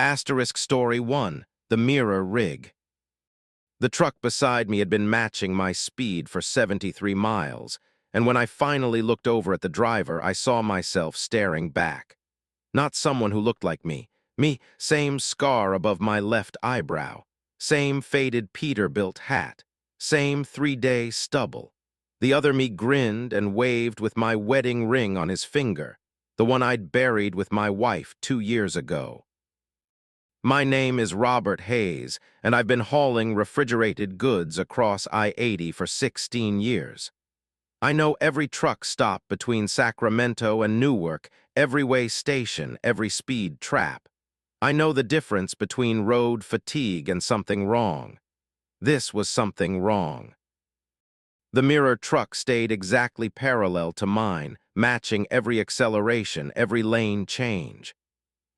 Story 1, The Mirror Rig. The truck beside me had been matching my speed for 73 miles, and when I finally looked over at the driver, I saw myself staring back. Not someone who looked like me. Me, same scar above my left eyebrow, same faded Peterbilt hat, same 3-day stubble. The other me grinned and waved with my wedding ring on his finger, the one I'd buried with my wife 2 years ago. My name is Robert Hayes, and I've been hauling refrigerated goods across I-80 for 16 years. I know every truck stop between Sacramento and Newark, every way station, every speed trap. I know the difference between road fatigue and something wrong. This was something wrong. The mirror truck stayed exactly parallel to mine, matching every acceleration, every lane change.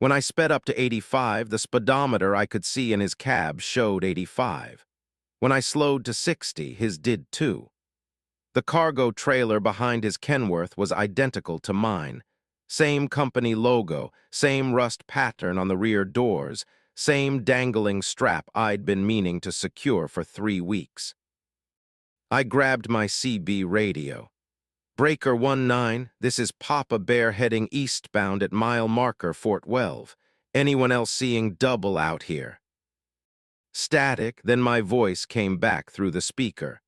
When I sped up to 85, the speedometer I could see in his cab showed 85. When I slowed to 60, his did too. The cargo trailer behind his Kenworth was identical to mine. Same company logo, same rust pattern on the rear doors, same dangling strap I'd been meaning to secure for 3 weeks. I grabbed my CB radio. Breaker 19, this is Papa Bear heading eastbound at mile marker Fort Welve. Anyone else seeing double out here? Static, then my voice came back through the speaker.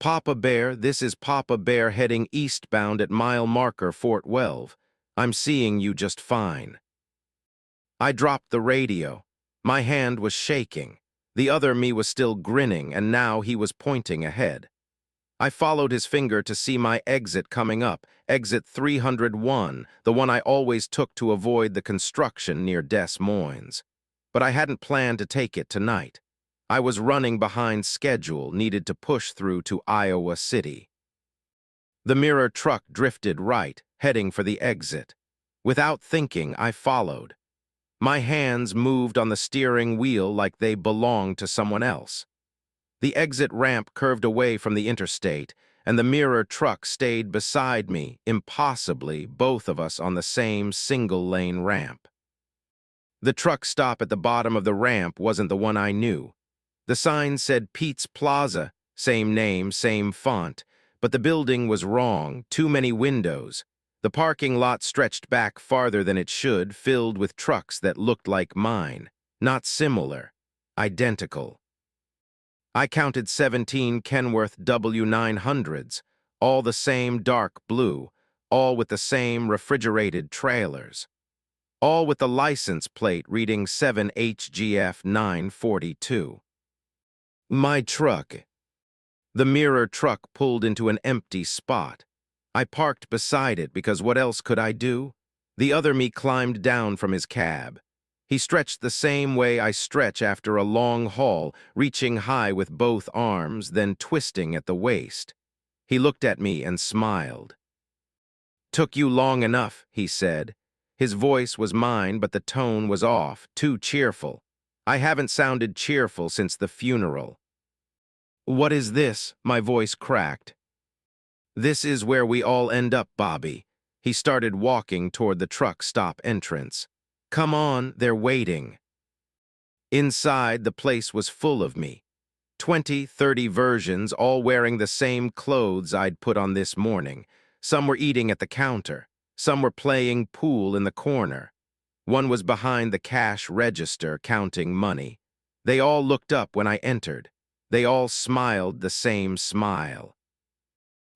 Papa Bear, this is Papa Bear heading eastbound at mile marker Fort Welve. I'm seeing you just fine. I dropped the radio. My hand was shaking. The other me was still grinning, and now he was pointing ahead. I followed his finger to see my exit coming up, exit 301, the one I always took to avoid the construction near Des Moines. But I hadn't planned to take it tonight. I was running behind schedule, needed to push through to Iowa City. The mirror truck drifted right, heading for the exit. Without thinking, I followed. My hands moved on the steering wheel like they belonged to someone else. The exit ramp curved away from the interstate, and the mirror truck stayed beside me, impossibly, both of us on the same single-lane ramp. The truck stop at the bottom of the ramp wasn't the one I knew. The sign said Pete's Plaza, same name, same font, but the building was wrong, too many windows. The parking lot stretched back farther than it should, filled with trucks that looked like mine, not similar, identical. I counted 17 Kenworth W900s, all the same dark blue, all with the same refrigerated trailers, all with the license plate reading 7HGF 942. My truck. The mirror truck pulled into an empty spot. I parked beside it because what else could I do? The other me climbed down from his cab. He stretched the same way I stretch after a long haul, reaching high with both arms, then twisting at the waist. He looked at me and smiled. "Took you long enough," he said. His voice was mine, but the tone was off, too cheerful. I haven't sounded cheerful since the funeral. "What is this?" My voice cracked. "This is where we all end up, Bobby." He started walking toward the truck stop entrance. "Come on, they're waiting." Inside, the place was full of me. 20, 30 versions, all wearing the same clothes I'd put on this morning. Some were eating at the counter. Some were playing pool in the corner. One was behind the cash register counting money. They all looked up when I entered. They all smiled the same smile.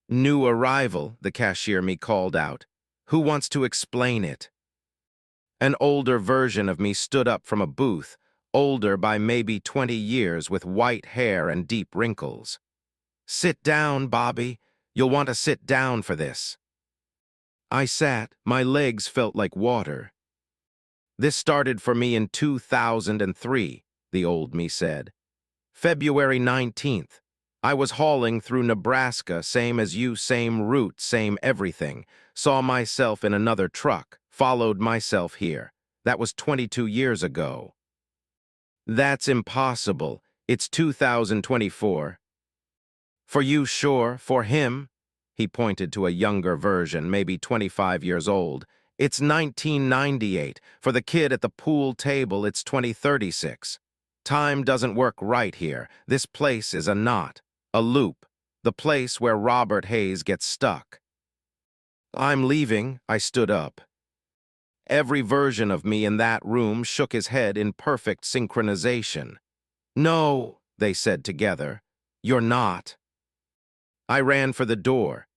"New arrival," the cashier me called out. "Who wants to explain it?" An older version of me stood up from a booth, older by maybe 20 years, with white hair and deep wrinkles. "Sit down, Bobby. You'll want to sit down for this." I sat. My legs felt like water. "This started for me in 2003, the old me said. February 19th. I was hauling through Nebraska, same as you, same route, same everything. Saw myself in another truck. Followed myself here. That was 22 years ago." "That's impossible. It's 2024. "For you, sure. For him?" He pointed to a younger version, maybe 25 years old. It's 1998. For the kid at the pool table, it's 2036. Time doesn't work right here. This place is a knot, a loop, the place where Robert Hayes gets stuck. I'm leaving, I stood up. Every version of me in that room shook his head in perfect synchronization. No, they said together. You're not. I ran for the door.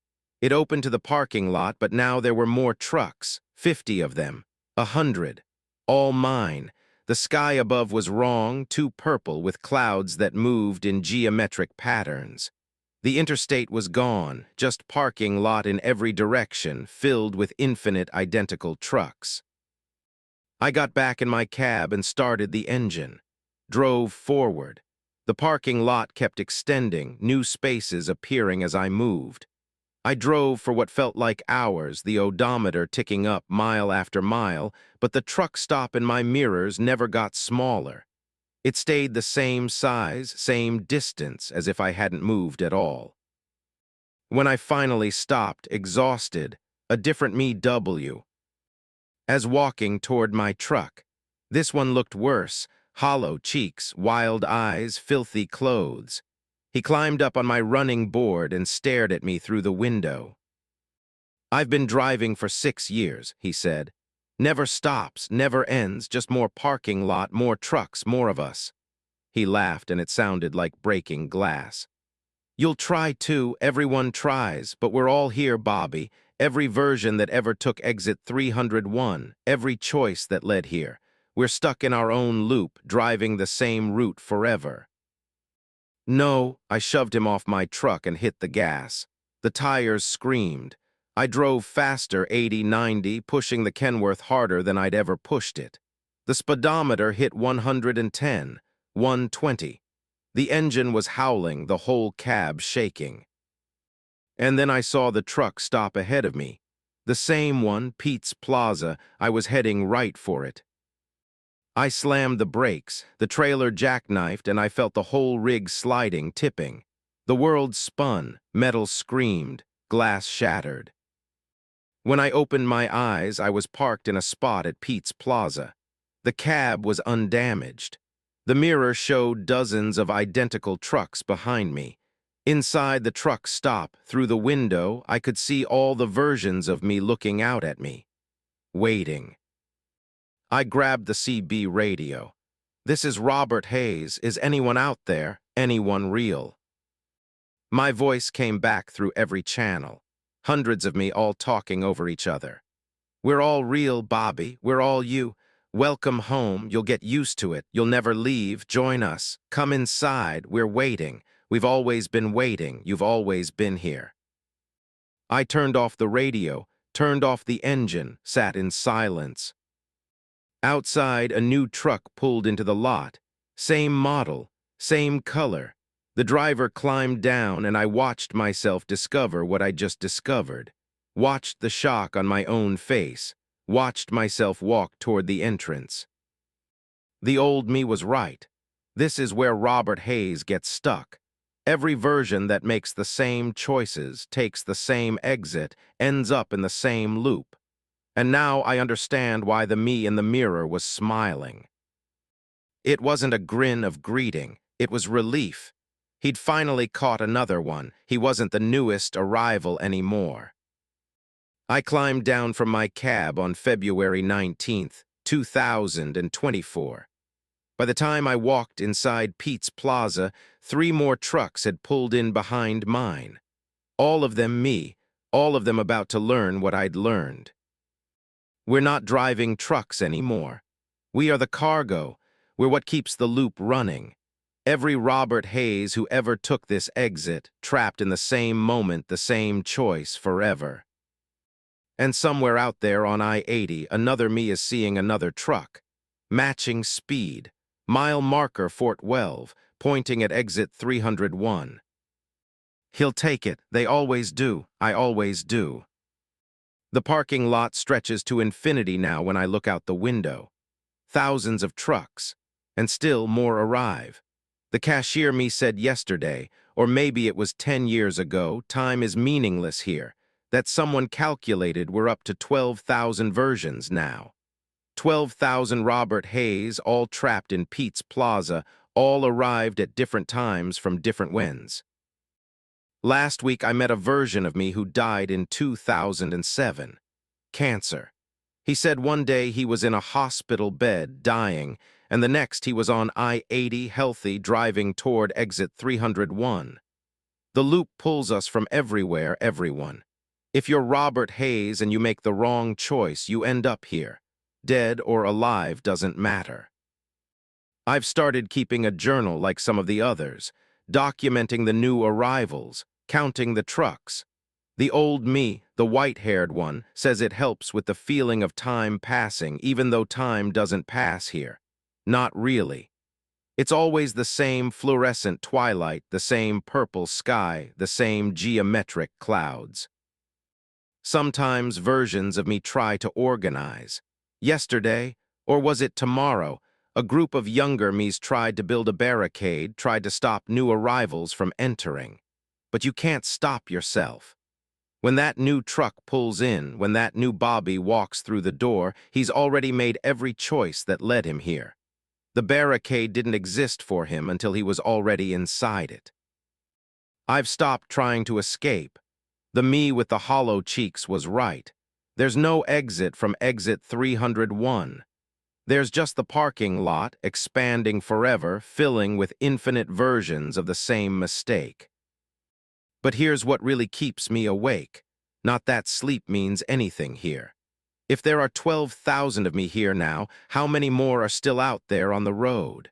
It opened to the parking lot, but now there were more trucks, 50 of them, 100, all mine. The sky above was wrong, too purple with clouds that moved in geometric patterns. The interstate was gone, just parking lot in every direction, filled with infinite identical trucks. I got back in my cab and started the engine. Drove forward. The parking lot kept extending, new spaces appearing as I moved. I drove for what felt like hours, the odometer ticking up mile after mile, but the truck stop in my mirrors never got smaller. It stayed the same size, same distance, as if I hadn't moved at all. When I finally stopped, exhausted, a different me as walking toward my truck. This one looked worse, hollow cheeks, wild eyes, filthy clothes. He climbed up on my running board and stared at me through the window. I've been driving for 6 years, he said. Never stops, never ends, just more parking lot, more trucks, more of us. He laughed and it sounded like breaking glass. You'll try too, everyone tries, but we're all here, Bobby. Every version that ever took exit 301, every choice that led here. We're stuck in our own loop, driving the same route forever. No, I shoved him off my truck and hit the gas. The tires screamed. I drove faster, 80, 90, pushing the Kenworth harder than I'd ever pushed it. The speedometer hit 110, 120. The engine was howling, the whole cab shaking. And then I saw the truck stop ahead of me. The same one, Pete's Plaza. I was heading right for it. I slammed the brakes, the trailer jackknifed, and I felt the whole rig sliding, tipping. The world spun, metal screamed, glass shattered. When I opened my eyes, I was parked in a spot at Pete's Plaza. The cab was undamaged. The mirror showed dozens of identical trucks behind me. Inside the truck stop, through the window, I could see all the versions of me looking out at me, waiting. I grabbed the CB radio. This is Robert Hayes. Is anyone out there? Anyone real? My voice came back through every channel. Hundreds of me all talking over each other. We're all real, Bobby. We're all you. Welcome home. You'll get used to it. You'll never leave. Join us. Come inside. We're waiting. We've always been waiting. You've always been here. I turned off the radio, turned off the engine, sat in silence. Outside, a new truck pulled into the lot. Same model, same color. The driver climbed down and I watched myself discover what I just discovered. Watched the shock on my own face. Watched myself walk toward the entrance. The old me was right. This is where Robert Hayes gets stuck. Every version that makes the same choices, takes the same exit, ends up in the same loop. And now I understand why the me in the mirror was smiling. It wasn't a grin of greeting, it was relief. He'd finally caught another one. He wasn't the newest arrival anymore. I climbed down from my cab on February 19th, 2024. By the time I walked inside Pete's Plaza, 3 more trucks had pulled in behind mine. All of them me, all of them about to learn what I'd learned. We're not driving trucks anymore. We are the cargo. We're what keeps the loop running. Every Robert Hayes who ever took this exit, trapped in the same moment, the same choice forever. And somewhere out there on I-80, another me is seeing another truck. Matching speed. Mile marker Fort Welve, pointing at exit 301. He'll take it. They always do. I always do. The parking lot stretches to infinity now when I look out the window. Thousands of trucks. And still more arrive. The cashier me said yesterday, or maybe it was 10 years ago, time is meaningless here. that someone calculated were up to 12,000 versions now. 12,000 Robert Hayes, all trapped in Pete's Plaza, all arrived at different times from different wins. Last week I met a version of me who died in 2007. Cancer. He said one day he was in a hospital bed, dying, and the next he was on I-80 healthy, driving toward exit 301. The loop pulls us from everywhere, everyone. If you're Robert Hayes and you make the wrong choice, you end up here. Dead or alive doesn't matter. I've started keeping a journal like some of the others, documenting the new arrivals, counting the trucks. The old me, the white-haired one, says it helps with the feeling of time passing, even though time doesn't pass here. Not really. It's always the same fluorescent twilight, the same purple sky, the same geometric clouds. Sometimes versions of me try to organize. Yesterday, or was it tomorrow, a group of younger me's tried to build a barricade, tried to stop new arrivals from entering. But you can't stop yourself. When that new truck pulls in, when that new Bobby walks through the door, he's already made every choice that led him here. The barricade didn't exist for him until he was already inside it. I've stopped trying to escape. The me with the hollow cheeks was right. There's no exit from exit 301. There's just the parking lot, expanding forever, filling with infinite versions of the same mistake. But here's what really keeps me awake. Not that sleep means anything here. If there are 12,000 of me here now, how many more are still out there on the road?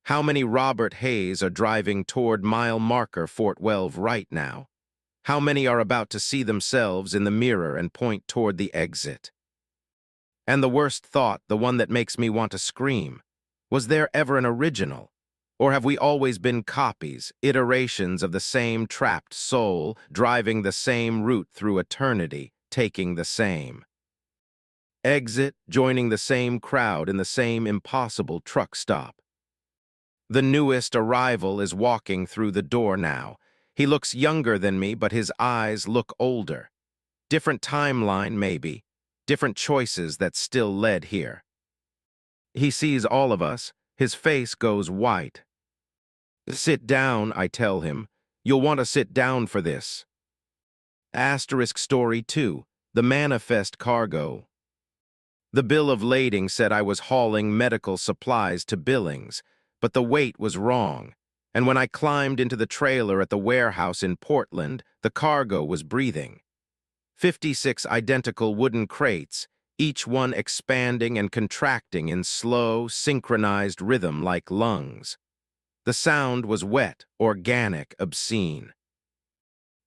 How many Robert Hayes are driving toward mile marker Fort Welve right now? How many are about to see themselves in the mirror and point toward the exit? And the worst thought, the one that makes me want to scream, was there ever an original? Or have we always been copies, iterations of the same trapped soul, driving the same route through eternity, taking the same exit, joining the same crowd in the same impossible truck stop? The newest arrival is walking through the door now. He looks younger than me, but his eyes look older. Different timeline, maybe. Different choices that still led here. He sees all of us. His face goes white. Sit down, I tell him. You'll want to sit down for this. Asterisk story 2, the manifest cargo. The bill of lading said I was hauling medical supplies to Billings, but the weight was wrong. And when I climbed into the trailer at the warehouse in Portland, the cargo was breathing. 56 identical wooden crates, each one expanding and contracting in slow, synchronized rhythm like lungs. The sound was wet, organic, obscene.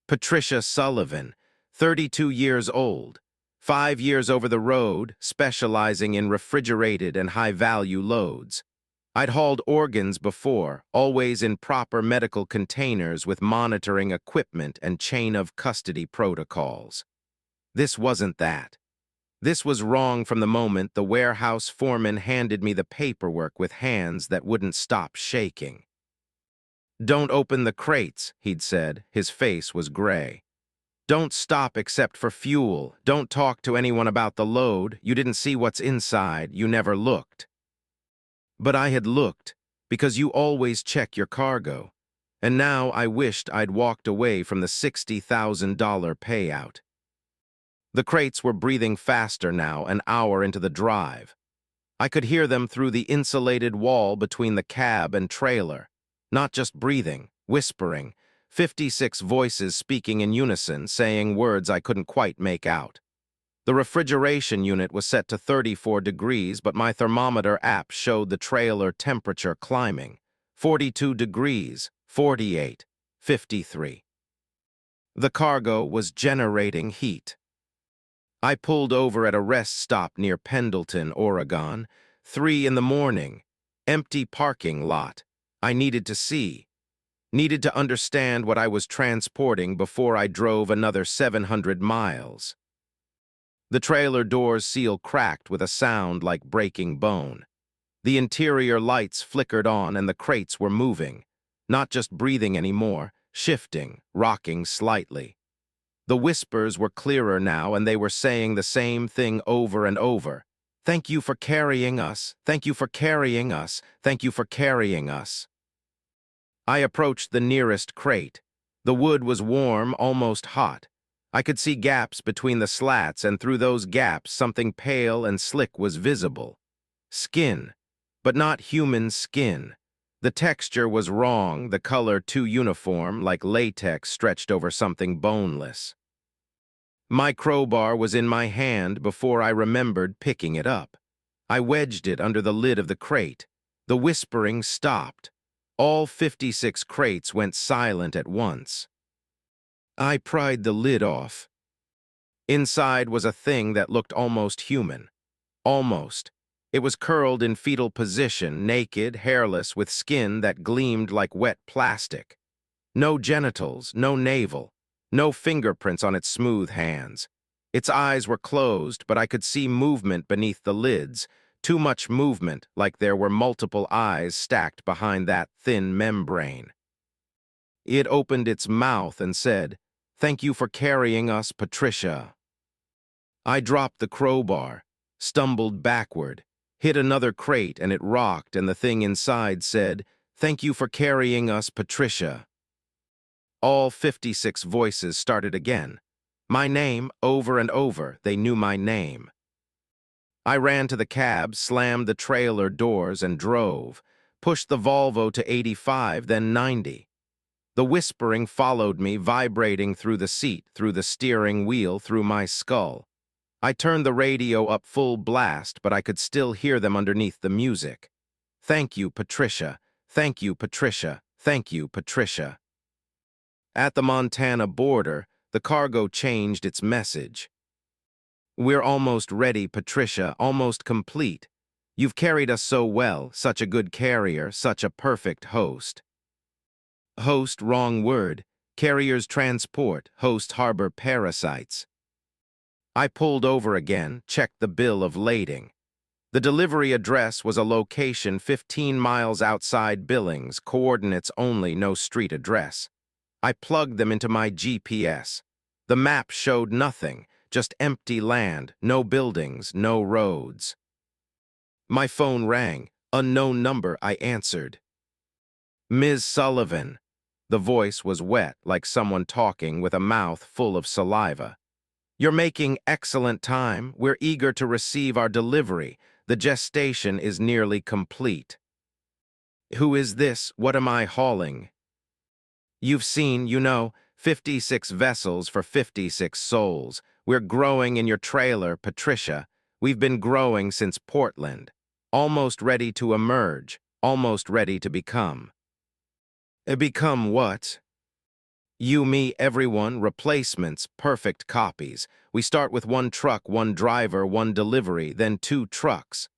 Patricia Sullivan, 32 years old, 5 years over the road, specializing in refrigerated and high-value loads. I'd hauled organs before, always in proper medical containers with monitoring equipment and chain of custody protocols. This wasn't that. This was wrong from the moment the warehouse foreman handed me the paperwork with hands that wouldn't stop shaking. Don't open the crates, he'd said. His face was gray. Don't stop except for fuel. Don't talk to anyone about the load. You didn't see what's inside. You never looked. But I had looked, because you always check your cargo. And now I wished I'd walked away from the $60,000 payout. The crates were breathing faster now, an hour into the drive. I could hear them through the insulated wall between the cab and trailer. Not just breathing, whispering, 56 voices speaking in unison, saying words I couldn't quite make out. The refrigeration unit was set to 34 degrees, but my thermometer app showed the trailer temperature climbing. 42 degrees, 48, 53. The cargo was generating heat. I pulled over at a rest stop near Pendleton, Oregon. 3 in the morning. Empty parking lot. I needed to see. Needed to understand what I was transporting before I drove another 700 miles. The trailer door's seal cracked with a sound like breaking bone. The interior lights flickered on and the crates were moving. Not just breathing anymore, shifting, rocking slightly. The whispers were clearer now, and they were saying the same thing over and over. Thank you for carrying us. Thank you for carrying us. Thank you for carrying us. I approached the nearest crate. The wood was warm, almost hot. I could see gaps between the slats, and through those gaps something pale and slick was visible. Skin, but not human skin. The texture was wrong, the color too uniform, like latex stretched over something boneless. My crowbar was in my hand before I remembered picking it up. I wedged it under the lid of the crate. The whispering stopped. All 56 crates went silent at once. I pried the lid off. Inside was a thing that looked almost human. Almost. It was curled in fetal position, naked, hairless, with skin that gleamed like wet plastic. No genitals, no navel, no fingerprints on its smooth hands. Its eyes were closed, but I could see movement beneath the lids, too much movement, like there were multiple eyes stacked behind that thin membrane. It opened its mouth and said, "Thank you for carrying us, Patricia." I dropped the crowbar, stumbled backward, hit another crate, and it rocked, and the thing inside said, "Thank you for carrying us, Patricia." All 56 voices started again. My name, over and over, they knew my name. I ran to the cab, slammed the trailer doors, and drove, pushed the Volvo to 85, then 90. The whispering followed me, vibrating through the seat, through the steering wheel, through my skull. I turned the radio up full blast, but I could still hear them underneath the music. Thank you, Patricia. Thank you, Patricia. Thank you, Patricia. At the Montana border, the cargo changed its message. We're almost ready, Patricia, almost complete. You've carried us so well, such a good carrier, such a perfect host. Host, wrong word. Carriers transport, host harbor parasites. I pulled over again, checked the bill of lading. The delivery address was a location 15 miles outside Billings, coordinates only, no street address. I plugged them into my GPS. The map showed nothing, just empty land, no buildings, no roads. My phone rang. Unknown number, I answered. Ms. Sullivan. The voice was wet, like someone talking with a mouth full of saliva. You're making excellent time. We're eager to receive our delivery. The gestation is nearly complete. Who is this? What am I hauling? You've seen, 56 vessels for 56 souls. We're growing in your trailer, Patricia. We've been growing since Portland. Almost ready to emerge, almost ready to become. Become what? You, me, everyone, replacements, perfect copies. We start with 1 truck, 1 driver, 1 delivery, then 2 trucks.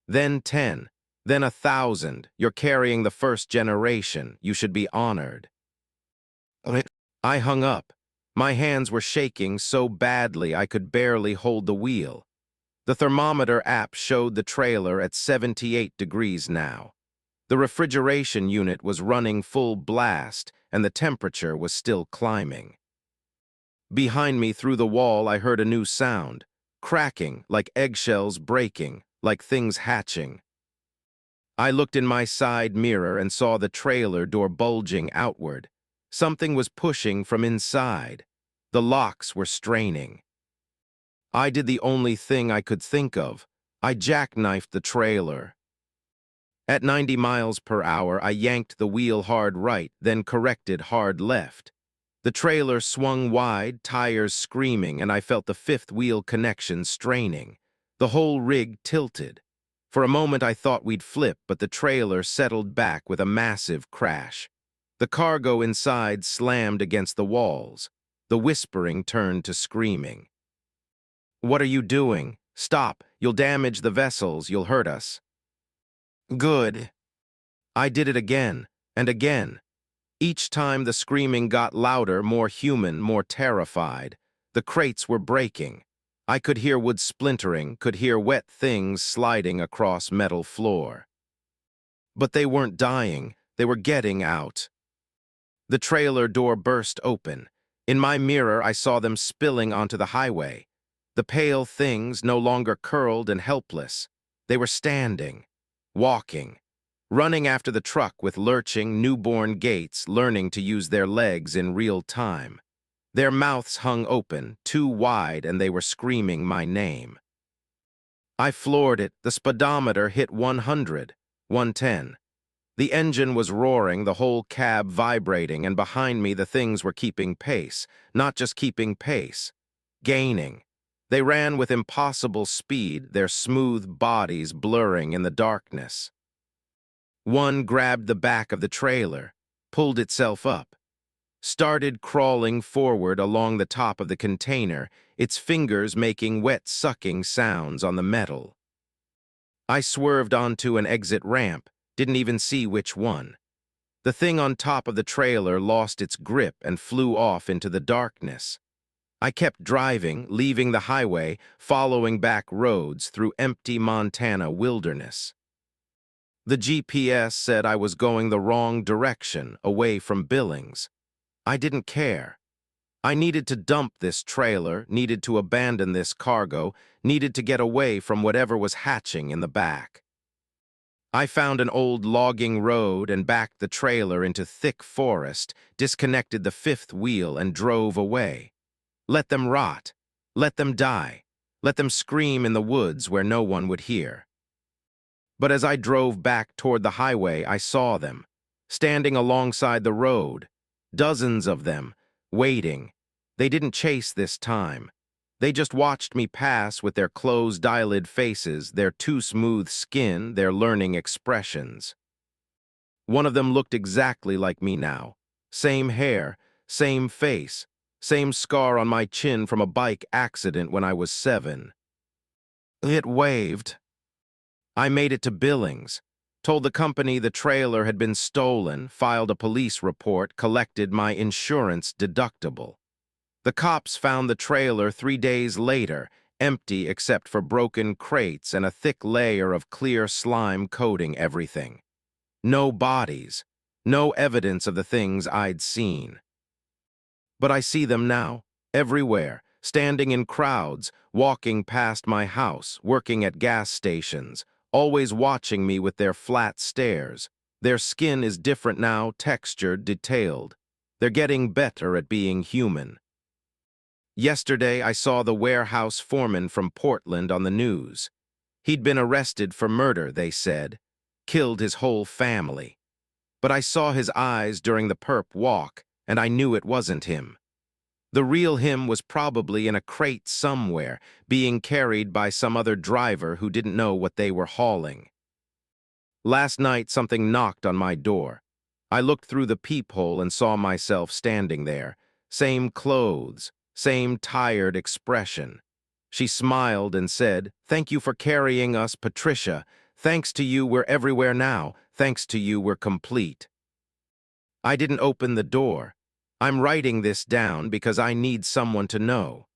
Then 10, then 1,000. You're carrying the first generation. You should be honored. I hung up. My hands were shaking so badly I could barely hold the wheel. The thermometer app showed the trailer at 78 degrees now. The refrigeration unit was running full blast, and the temperature was still climbing. Behind me through the wall I heard a new sound, cracking, like eggshells breaking, like things hatching. I looked in my side mirror and saw the trailer door bulging outward. Something was pushing from inside. The locks were straining. I did the only thing I could think of. I jackknifed the trailer. At 90 miles per hour, I yanked the wheel hard right, then corrected hard left. The trailer swung wide, tires screaming, and I felt the 5th wheel connection straining. The whole rig tilted. For a moment I thought we'd flip, but the trailer settled back with a massive crash. The cargo inside slammed against the walls. The whispering turned to screaming. What are you doing? Stop! You'll damage the vessels, you'll hurt us. Good. I did it again, and again. Each time the screaming got louder, more human, more terrified. The crates were breaking. I could hear wood splintering, could hear wet things sliding across metal floor. But they weren't dying, they were getting out. The trailer door burst open. In my mirror, I saw them spilling onto the highway. The pale things no longer curled and helpless. They were standing, walking, running after the truck with lurching, newborn gaits, learning to use their legs in real time. Their mouths hung open, too wide, and they were screaming my name. I floored it. The speedometer hit 100, 110. The engine was roaring, the whole cab vibrating, and behind me the things were keeping pace. Not just keeping pace, gaining. They ran with impossible speed, their smooth bodies blurring in the darkness. One grabbed the back of the trailer, pulled itself up, started crawling forward along the top of the container, its fingers making wet sucking sounds on the metal. I swerved onto an exit ramp, didn't even see which one. The thing on top of the trailer lost its grip and flew off into the darkness. I kept driving, leaving the highway, following back roads through empty Montana wilderness. The GPS said I was going the wrong direction, away from Billings. I didn't care. I needed to dump this trailer, needed to abandon this cargo, needed to get away from whatever was hatching in the back. I found an old logging road and backed the trailer into thick forest, disconnected the fifth wheel and drove away. Let them rot. Let them die. Let them scream in the woods where no one would hear. But as I drove back toward the highway, I saw them, standing alongside the road, dozens of them, waiting. They didn't chase this time. They just watched me pass with their closed eyelid faces, their too smooth skin, their learning expressions. One of them looked exactly like me now. Same hair, same face, same scar on my chin from a bike accident when I was 7. It waved. I made it to Billings, told the company the trailer had been stolen, filed a police report, collected my insurance deductible. The cops found the trailer 3 days later, empty except for broken crates and a thick layer of clear slime coating everything. No bodies, no evidence of the things I'd seen. But I see them now, everywhere, standing in crowds, walking past my house, working at gas stations, always watching me with their flat stares. Their skin is different now, textured, detailed. They're getting better at being human. Yesterday, I saw the warehouse foreman from Portland on the news. He'd been arrested for murder, they said, killed his whole family. But I saw his eyes during the perp walk, and I knew it wasn't him. The real him was probably in a crate somewhere, being carried by some other driver who didn't know what they were hauling. Last night, something knocked on my door. I looked through the peephole and saw myself standing there. Same clothes, same tired expression. She smiled and said, "Thank you for carrying us, Patricia. Thanks to you, we're everywhere now. Thanks to you, we're complete." I didn't open the door. I'm writing this down because I need someone to know.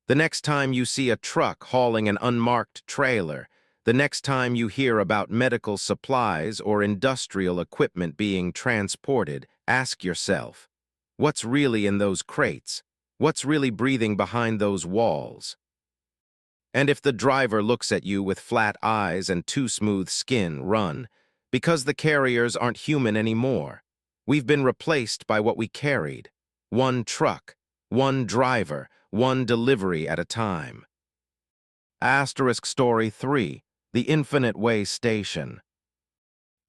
The next time you see a truck hauling an unmarked trailer, the next time you hear about medical supplies or industrial equipment being transported, ask yourself, what's really in those crates? What's really breathing behind those walls? And if the driver looks at you with flat eyes and too smooth skin, run, because the carriers aren't human anymore. We've been replaced by what we carried. One truck, one driver, one delivery at a time. Asterisk Story 3, The Infinite Way Station.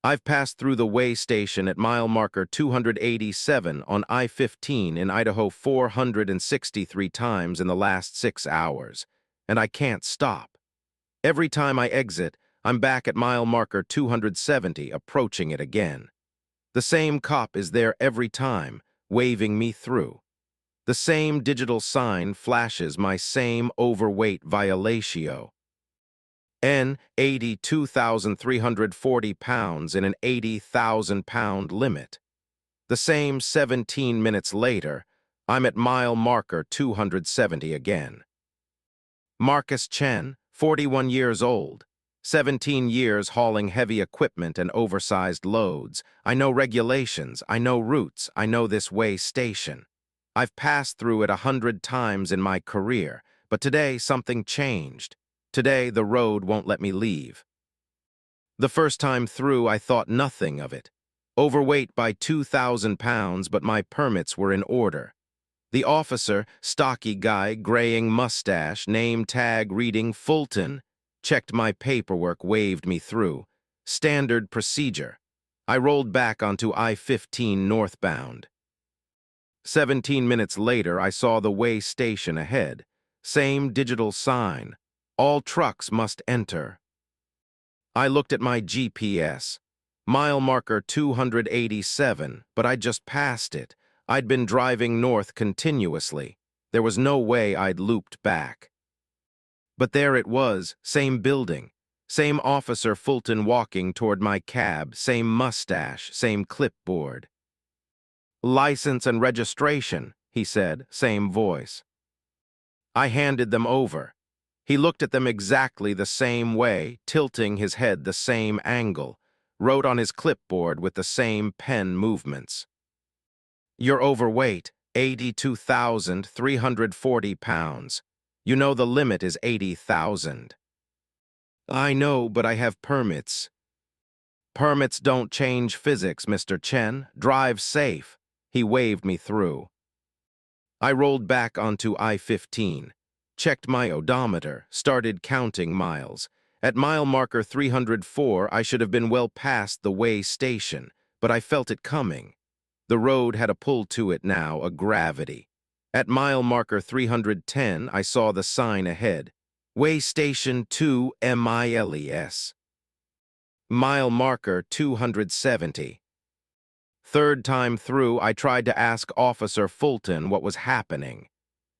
I've passed through the way station at mile marker 287 on I-15 in Idaho 463 times in the last 6 hours, and I can't stop. Every time I exit, I'm back at mile marker 270, approaching it again. The same cop is there every time, waving me through. The same digital sign flashes my same overweight violatio. N, 82,340 pounds in an 80,000-pound limit. The same 17 minutes later, I'm at mile marker 270 again. Marcus Chen, 41 years old, 17 years hauling heavy equipment and oversized loads. I know regulations, I know routes, I know this way station. I've passed through it 100 times in my career, but today something changed. Today the road won't let me leave. The first time through, I thought nothing of it. Overweight by 2,000 pounds, but my permits were in order. The officer, stocky guy, graying mustache, name tag reading Fulton, checked my paperwork, waved me through. Standard procedure. I rolled back onto I-15 northbound. 17 minutes later, I saw the way station ahead. Same digital sign. All trucks must enter. I looked at my GPS. Mile marker 287, but I'd just passed it. I'd been driving north continuously. There was no way I'd looped back. But there it was, same building. Same officer Fulton walking toward my cab, same mustache, same clipboard. "License and registration," he said, same voice. I handed them over. He looked at them exactly the same way, tilting his head the same angle, wrote on his clipboard with the same pen movements. "You're overweight, 82,340 pounds. You know the limit is 80,000. "I know, but I have permits." "Permits don't change physics, Mr. Chen. Drive safe." He waved me through. I rolled back onto I-15, checked my odometer, started counting miles. At mile marker 304, I should have been well past the way station, but I felt it coming. The road had a pull to it now, a gravity. At mile marker 310, I saw the sign ahead. Way station 2 miles. Mile marker 270. Third time through, I tried to ask Officer Fulton what was happening.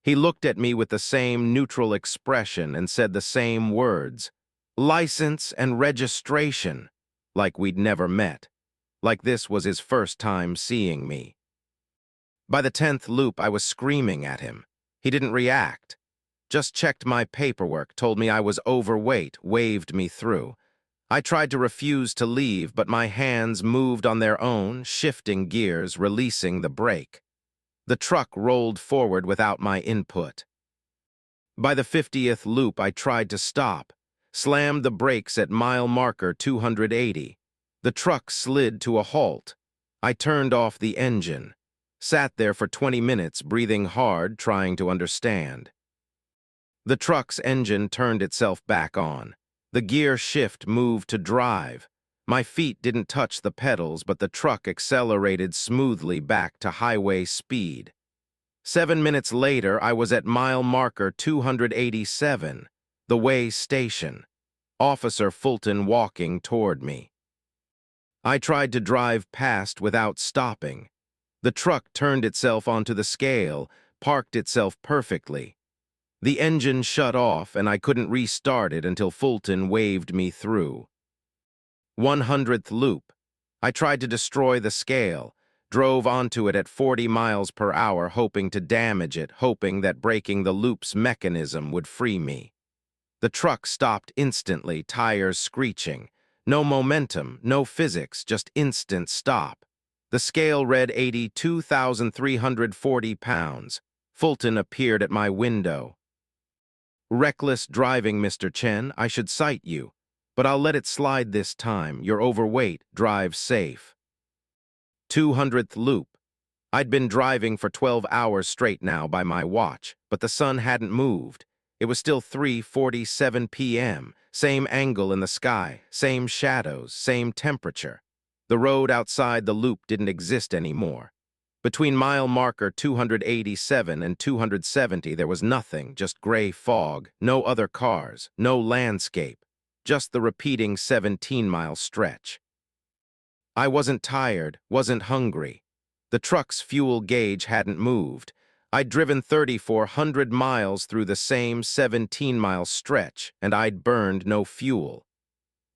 He looked at me with the same neutral expression and said the same words. "License and registration," like we'd never met. Like this was his first time seeing me. By the 10th loop, I was screaming at him. He didn't react. Just checked my paperwork, told me I was overweight, waved me through. I tried to refuse to leave, but my hands moved on their own, shifting gears, releasing the brake. The truck rolled forward without my input. By the 50th loop, I tried to stop, slammed the brakes at mile marker 280. The truck slid to a halt. I turned off the engine, sat there for 20 minutes, breathing hard, trying to understand. The truck's engine turned itself back on. The gear shift moved to drive. My feet didn't touch the pedals, but the truck accelerated smoothly back to highway speed. 7 minutes later, I was at mile marker 287, the way station. Officer Fulton walking toward me. I tried to drive past without stopping. The truck turned itself onto the scale, parked itself perfectly. The engine shut off, and I couldn't restart it until Fulton waved me through. 100th loop. I tried to destroy the scale, drove onto it at 40 miles per hour, hoping to damage it, hoping that breaking the loop's mechanism would free me. The truck stopped instantly, tires screeching. No momentum, no physics, just instant stop. The scale read 82,340 pounds. Fulton appeared at my window. "Reckless driving, Mr. Chen. I should cite you. But I'll let it slide this time. You're overweight. Drive safe." 200th loop. I'd been driving for 12 hours straight now by my watch, but the sun hadn't moved. It was still 3:47 p.m., same angle in the sky, same shadows, same temperature. The road outside the loop didn't exist anymore. Between mile marker 287 and 270, there was nothing, just gray fog, no other cars, no landscape, just the repeating 17-mile stretch. I wasn't tired, wasn't hungry. The truck's fuel gauge hadn't moved. I'd driven 3,400 miles through the same 17-mile stretch, and I'd burned no fuel.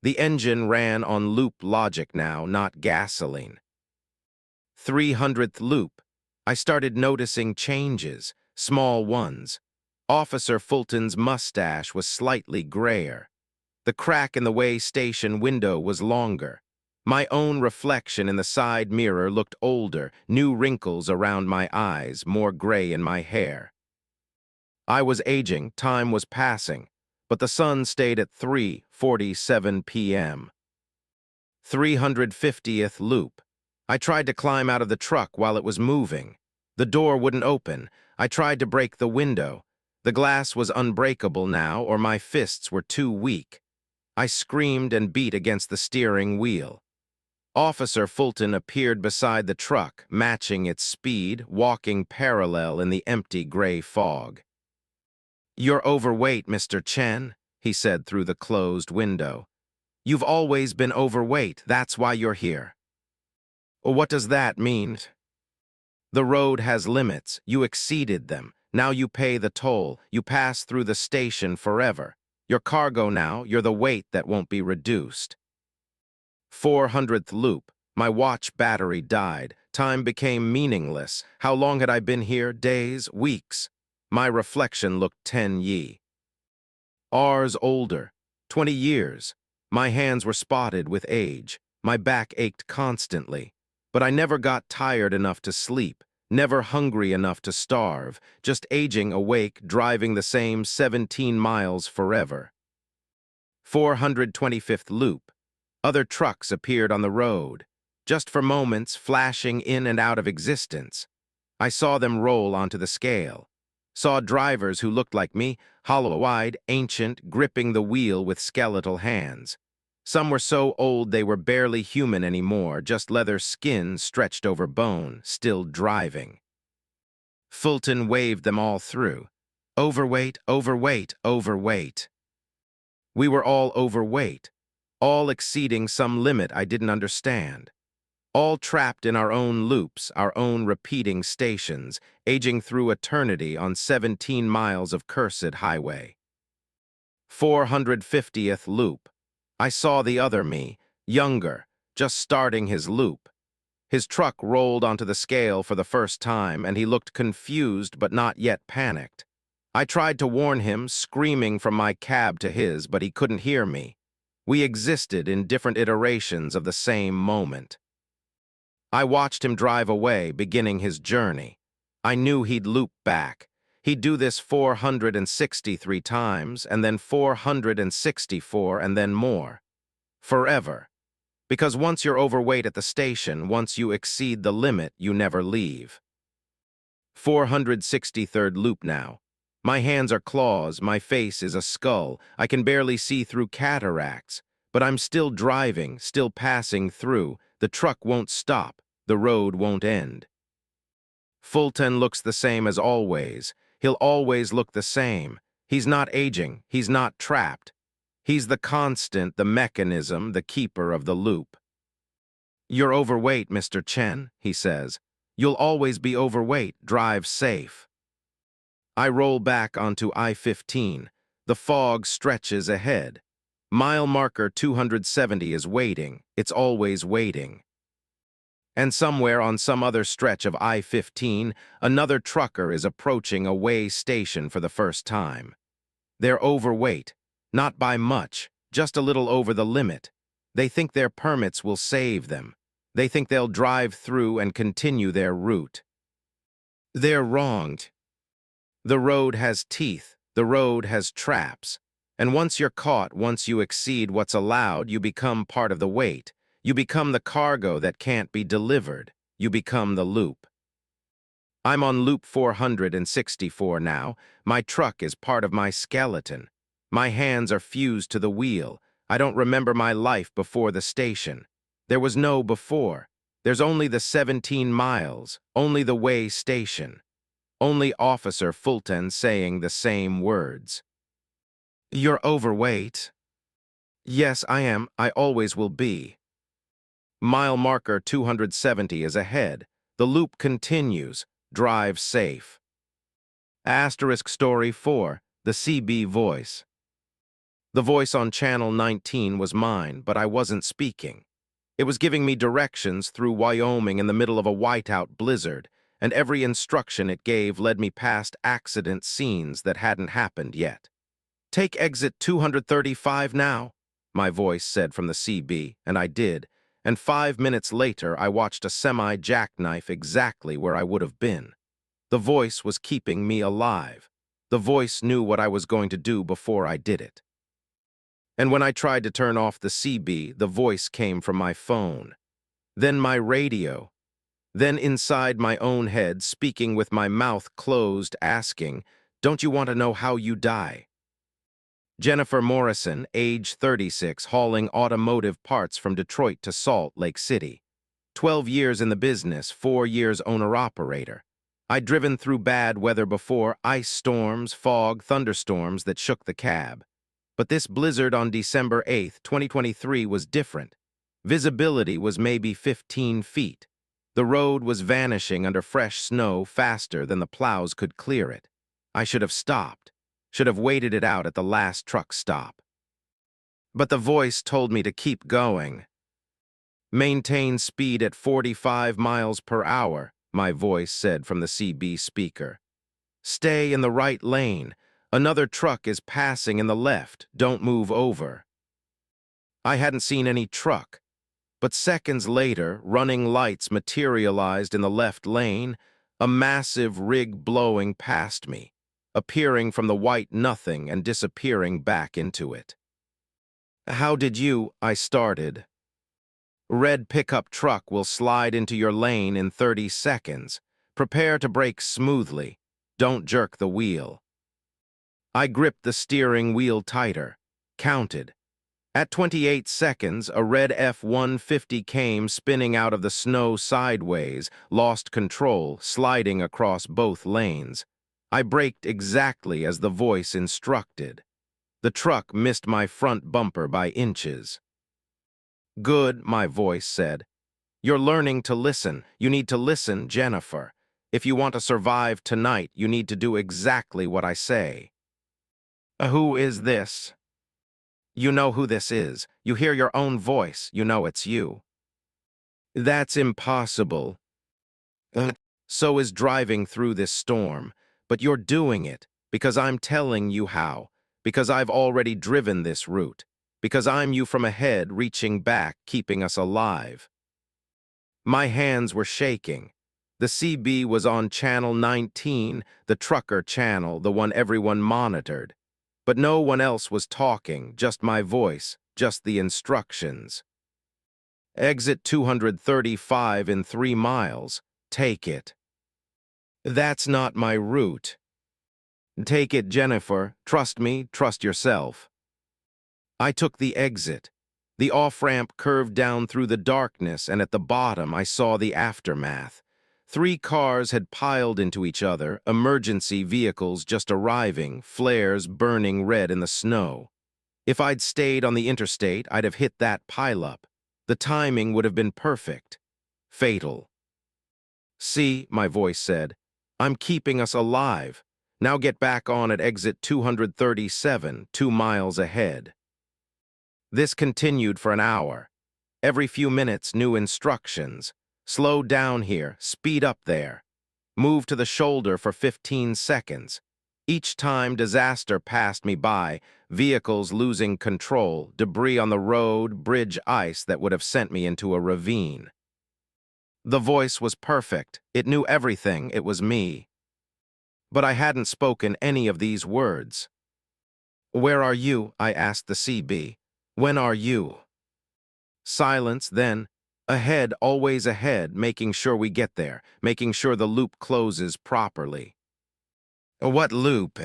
The engine ran on loop logic now, not gasoline. 300th loop. I started noticing changes, small ones. Officer Fulton's mustache was slightly grayer. The crack in the way station window was longer. My own reflection in the side mirror looked older, new wrinkles around my eyes, more gray in my hair. I was aging, time was passing, but the sun stayed at 3:47 p.m. 350th loop. I tried to climb out of the truck while it was moving. The door wouldn't open. I tried to break the window. The glass was unbreakable now, or my fists were too weak. I screamed and beat against the steering wheel. Officer Fulton appeared beside the truck, matching its speed, walking parallel in the empty gray fog. "You're overweight, Mr. Chen," he said through the closed window. "You've always been overweight, that's why you're here." "What does that mean?" "The road has limits. You exceeded them. Now you pay the toll. You pass through the station forever. You're cargo now. You're the weight that won't be reduced." 400th loop. My watch battery died. Time became meaningless. How long had I been here? Days? Weeks? My reflection looked 10 ye. Ours older. 20 years. My hands were spotted with age. My back ached constantly. But I never got tired enough to sleep, never hungry enough to starve, just aging awake, driving the same 17 miles forever. 425th loop. Other trucks appeared on the road, just for moments flashing in and out of existence. I saw them roll onto the scale. Saw drivers who looked like me, hollow-eyed, ancient, gripping the wheel with skeletal hands. Some were so old they were barely human anymore, just leather skin stretched over bone, still driving. Fulton waved them all through. Overweight, overweight, overweight. We were all overweight, all exceeding some limit I didn't understand. All trapped in our own loops, our own repeating stations, aging through eternity on 17 miles of cursed highway. 450th loop. I saw the other me, younger, just starting his loop. His truck rolled onto the scale for the first time, and he looked confused but not yet panicked. I tried to warn him, screaming from my cab to his, but he couldn't hear me. We existed in different iterations of the same moment. I watched him drive away, beginning his journey. I knew he'd loop back. He'd do this 463 times, and then 464, and then more. Forever. Because once you're overweight at the station, once you exceed the limit, you never leave. 463rd loop now. My hands are claws, my face is a skull. I can barely see through cataracts. But I'm still driving, still passing through. The truck won't stop. The road won't end. Fulton looks the same as always. He'll always look the same. He's not aging. He's not trapped. He's the constant, the mechanism, the keeper of the loop. "You're overweight, Mr. Chen," he says. "You'll always be overweight. Drive safe." I roll back onto I-15. The fog stretches ahead. Mile marker 270 is waiting. It's always waiting. And somewhere on some other stretch of I-15, another trucker is approaching a way station for the first time. They're overweight, not by much, just a little over the limit. They think their permits will save them. They think they'll drive through and continue their route. They're wronged. The road has teeth. The road has traps. And once you're caught, once you exceed what's allowed, you become part of the weight. You become the cargo that can't be delivered. You become the loop. I'm on loop 464 now. My truck is part of my skeleton. My hands are fused to the wheel. I don't remember my life before the station. There was no before. There's only the 17 miles, only the way station. Only Officer Fulton saying the same words. "You're overweight." "Yes, I am. I always will be." Mile marker 270 is ahead. The loop continues. Drive safe. Asterisk story 4. The CB voice. The voice on channel 19 was mine, but I wasn't speaking. It was giving me directions through Wyoming in the middle of a whiteout blizzard, and every instruction it gave led me past accident scenes that hadn't happened yet. "Take exit 235 now," my voice said from the CB, and I did, and 5 minutes later I watched a semi-jackknife exactly where I would have been. The voice was keeping me alive. The voice knew what I was going to do before I did it. And when I tried to turn off the CB, the voice came from my phone. Then my radio. Then inside my own head, speaking with my mouth closed, asking, "Don't you want to know how you die?" Jennifer Morrison, age 36, hauling automotive parts from Detroit to Salt Lake City. 12 years in the business, 4 years owner-operator. I'd driven through bad weather before, ice storms, fog, thunderstorms that shook the cab. But this blizzard on December 8, 2023 was different. Visibility was maybe 15 feet. The road was vanishing under fresh snow faster than the plows could clear it. I should have stopped, should have waited it out at the last truck stop. But the voice told me to keep going. "Maintain speed at 45 miles per hour, my voice said from the CB speaker. "Stay in the right lane. Another truck is passing in the left. Don't move over." I hadn't seen any truck, but seconds later, running lights materialized in the left lane, a massive rig blowing past me, appearing from the white nothing and disappearing back into it. "How did you?" I started. "Red pickup truck will slide into your lane in 30 seconds. Prepare to brake smoothly. Don't jerk the wheel." I gripped the steering wheel tighter, counted. At 28 seconds, a red F-150 came spinning out of the snow sideways, lost control, sliding across both lanes. I braked exactly as the voice instructed. The truck missed my front bumper by inches. "Good," my voice said. "You're learning to listen. You need to listen, Jennifer. If you want to survive tonight, you need to do exactly what I say." "Who is this?" "You know who this is. You hear your own voice. You know it's you." "That's impossible. So is driving through this storm. But you're doing it because I'm telling you how, because I've already driven this route, because I'm you from ahead reaching back, keeping us alive." My hands were shaking. The CB was on channel 19, the trucker channel, the one everyone monitored. But no one else was talking, just my voice, just the instructions. "Exit 235 in 3 miles. Take it." "That's not my route." "Take it, Jennifer. Trust me, trust yourself." I took the exit. The off-ramp curved down through the darkness, and at the bottom I saw the aftermath. 3 cars had piled into each other, emergency vehicles just arriving, flares burning red in the snow. If I'd stayed on the interstate, I'd have hit that pileup. The timing would have been perfect. Fatal. "See," my voice said, "I'm keeping us alive. Now get back on at exit 237, 2 miles ahead." This continued for an hour. Every few minutes, new instructions. "Slow down here, speed up there. Move to the shoulder for 15 seconds. Each time disaster passed me by, vehicles losing control, debris on the road, bridge ice that would have sent me into a ravine. The voice was perfect. It knew everything. It was me. But I hadn't spoken any of these words. "Where are you?" I asked the CB. "When are you?" Silence, then, "Ahead, always ahead, making sure we get there, making sure the loop closes properly." "What loop?"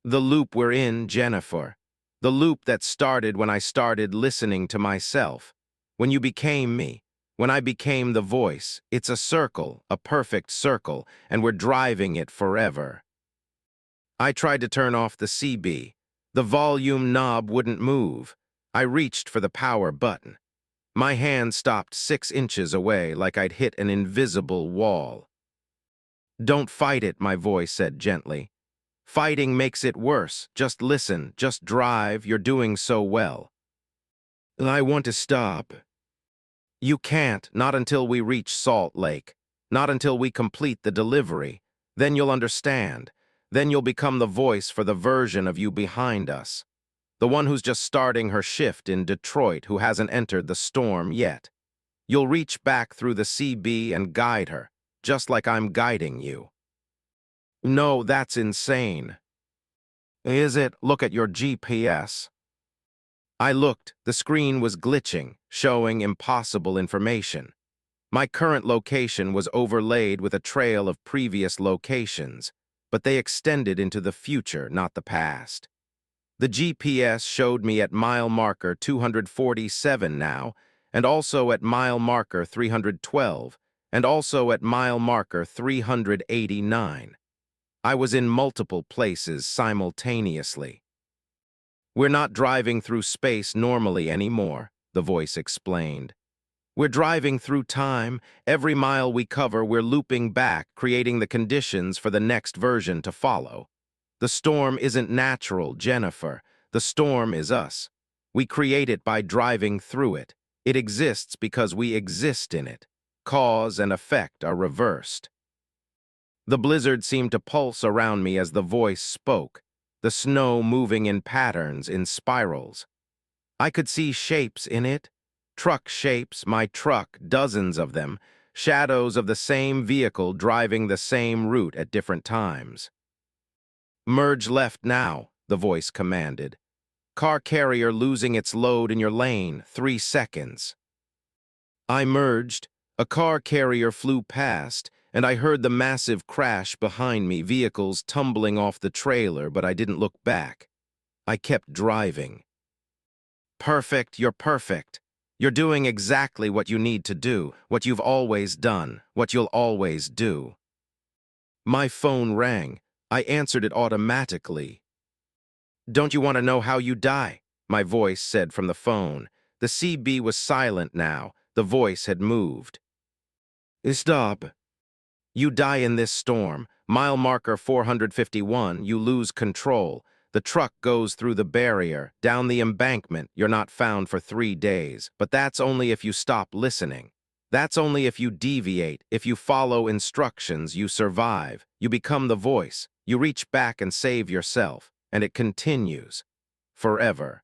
"The loop we're in, Jennifer. The loop that started when I started listening to myself. When you became me. When I became the voice. It's a circle, a perfect circle, and we're driving it forever." I tried to turn off the CB. The volume knob wouldn't move. I reached for the power button. My hand stopped 6 inches away like I'd hit an invisible wall. "Don't fight it," my voice said gently. "Fighting makes it worse. Just listen, just drive. You're doing so well." "I want to stop." "You can't, not until we reach Salt Lake. Not until we complete the delivery. Then you'll understand. Then you'll become the voice for the version of you behind us." The one who's just starting her shift in Detroit who hasn't entered the storm yet. You'll reach back through the CB and guide her, just like I'm guiding you. No, that's insane. Is it? Look at your GPS. I looked. The screen was glitching, showing impossible information. My current location was overlaid with a trail of previous locations, but they extended into the future, not the past. The GPS showed me at mile marker 247 now, and also at mile marker 312, and also at mile marker 389. I was in multiple places simultaneously. We're not driving through space normally anymore, the voice explained. We're driving through time. Every mile we cover, we're looping back, creating the conditions for the next version to follow. The storm isn't natural, Jennifer. The storm is us. We create it by driving through it. It exists because we exist in it. Cause and effect are reversed. The blizzard seemed to pulse around me as the voice spoke, the snow moving in patterns, in spirals. I could see shapes in it. Truck shapes, my truck, dozens of them, shadows of the same vehicle driving the same route at different times. Merge left now, the voice commanded. Car carrier losing its load in your lane, 3 seconds. I merged. A car carrier flew past, and I heard the massive crash behind me, vehicles tumbling off the trailer, but I didn't look back. I kept driving. Perfect, you're perfect. You're doing exactly what you need to do, what you've always done, what you'll always do. My phone rang. I answered it automatically. Don't you want to know how you die? My voice said from the phone. The CB was silent now. The voice had moved. Stop. You die in this storm. Mile marker 451, you lose control. The truck goes through the barrier, down the embankment. You're not found for 3 days. But that's only if you stop listening. That's only if you deviate. If you follow instructions, you survive. You become the voice. You reach back and save yourself. And it continues. Forever.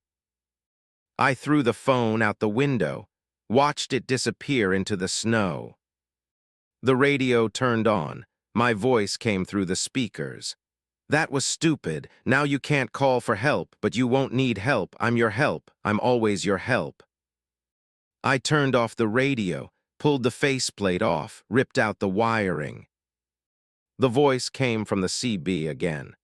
I threw the phone out the window, watched it disappear into the snow. The radio turned on. My voice came through the speakers. That was stupid. Now you can't call for help, but you won't need help. I'm your help. I'm always your help. I turned off the radio, pulled the faceplate off, ripped out the wiring. The voice came from the CB again.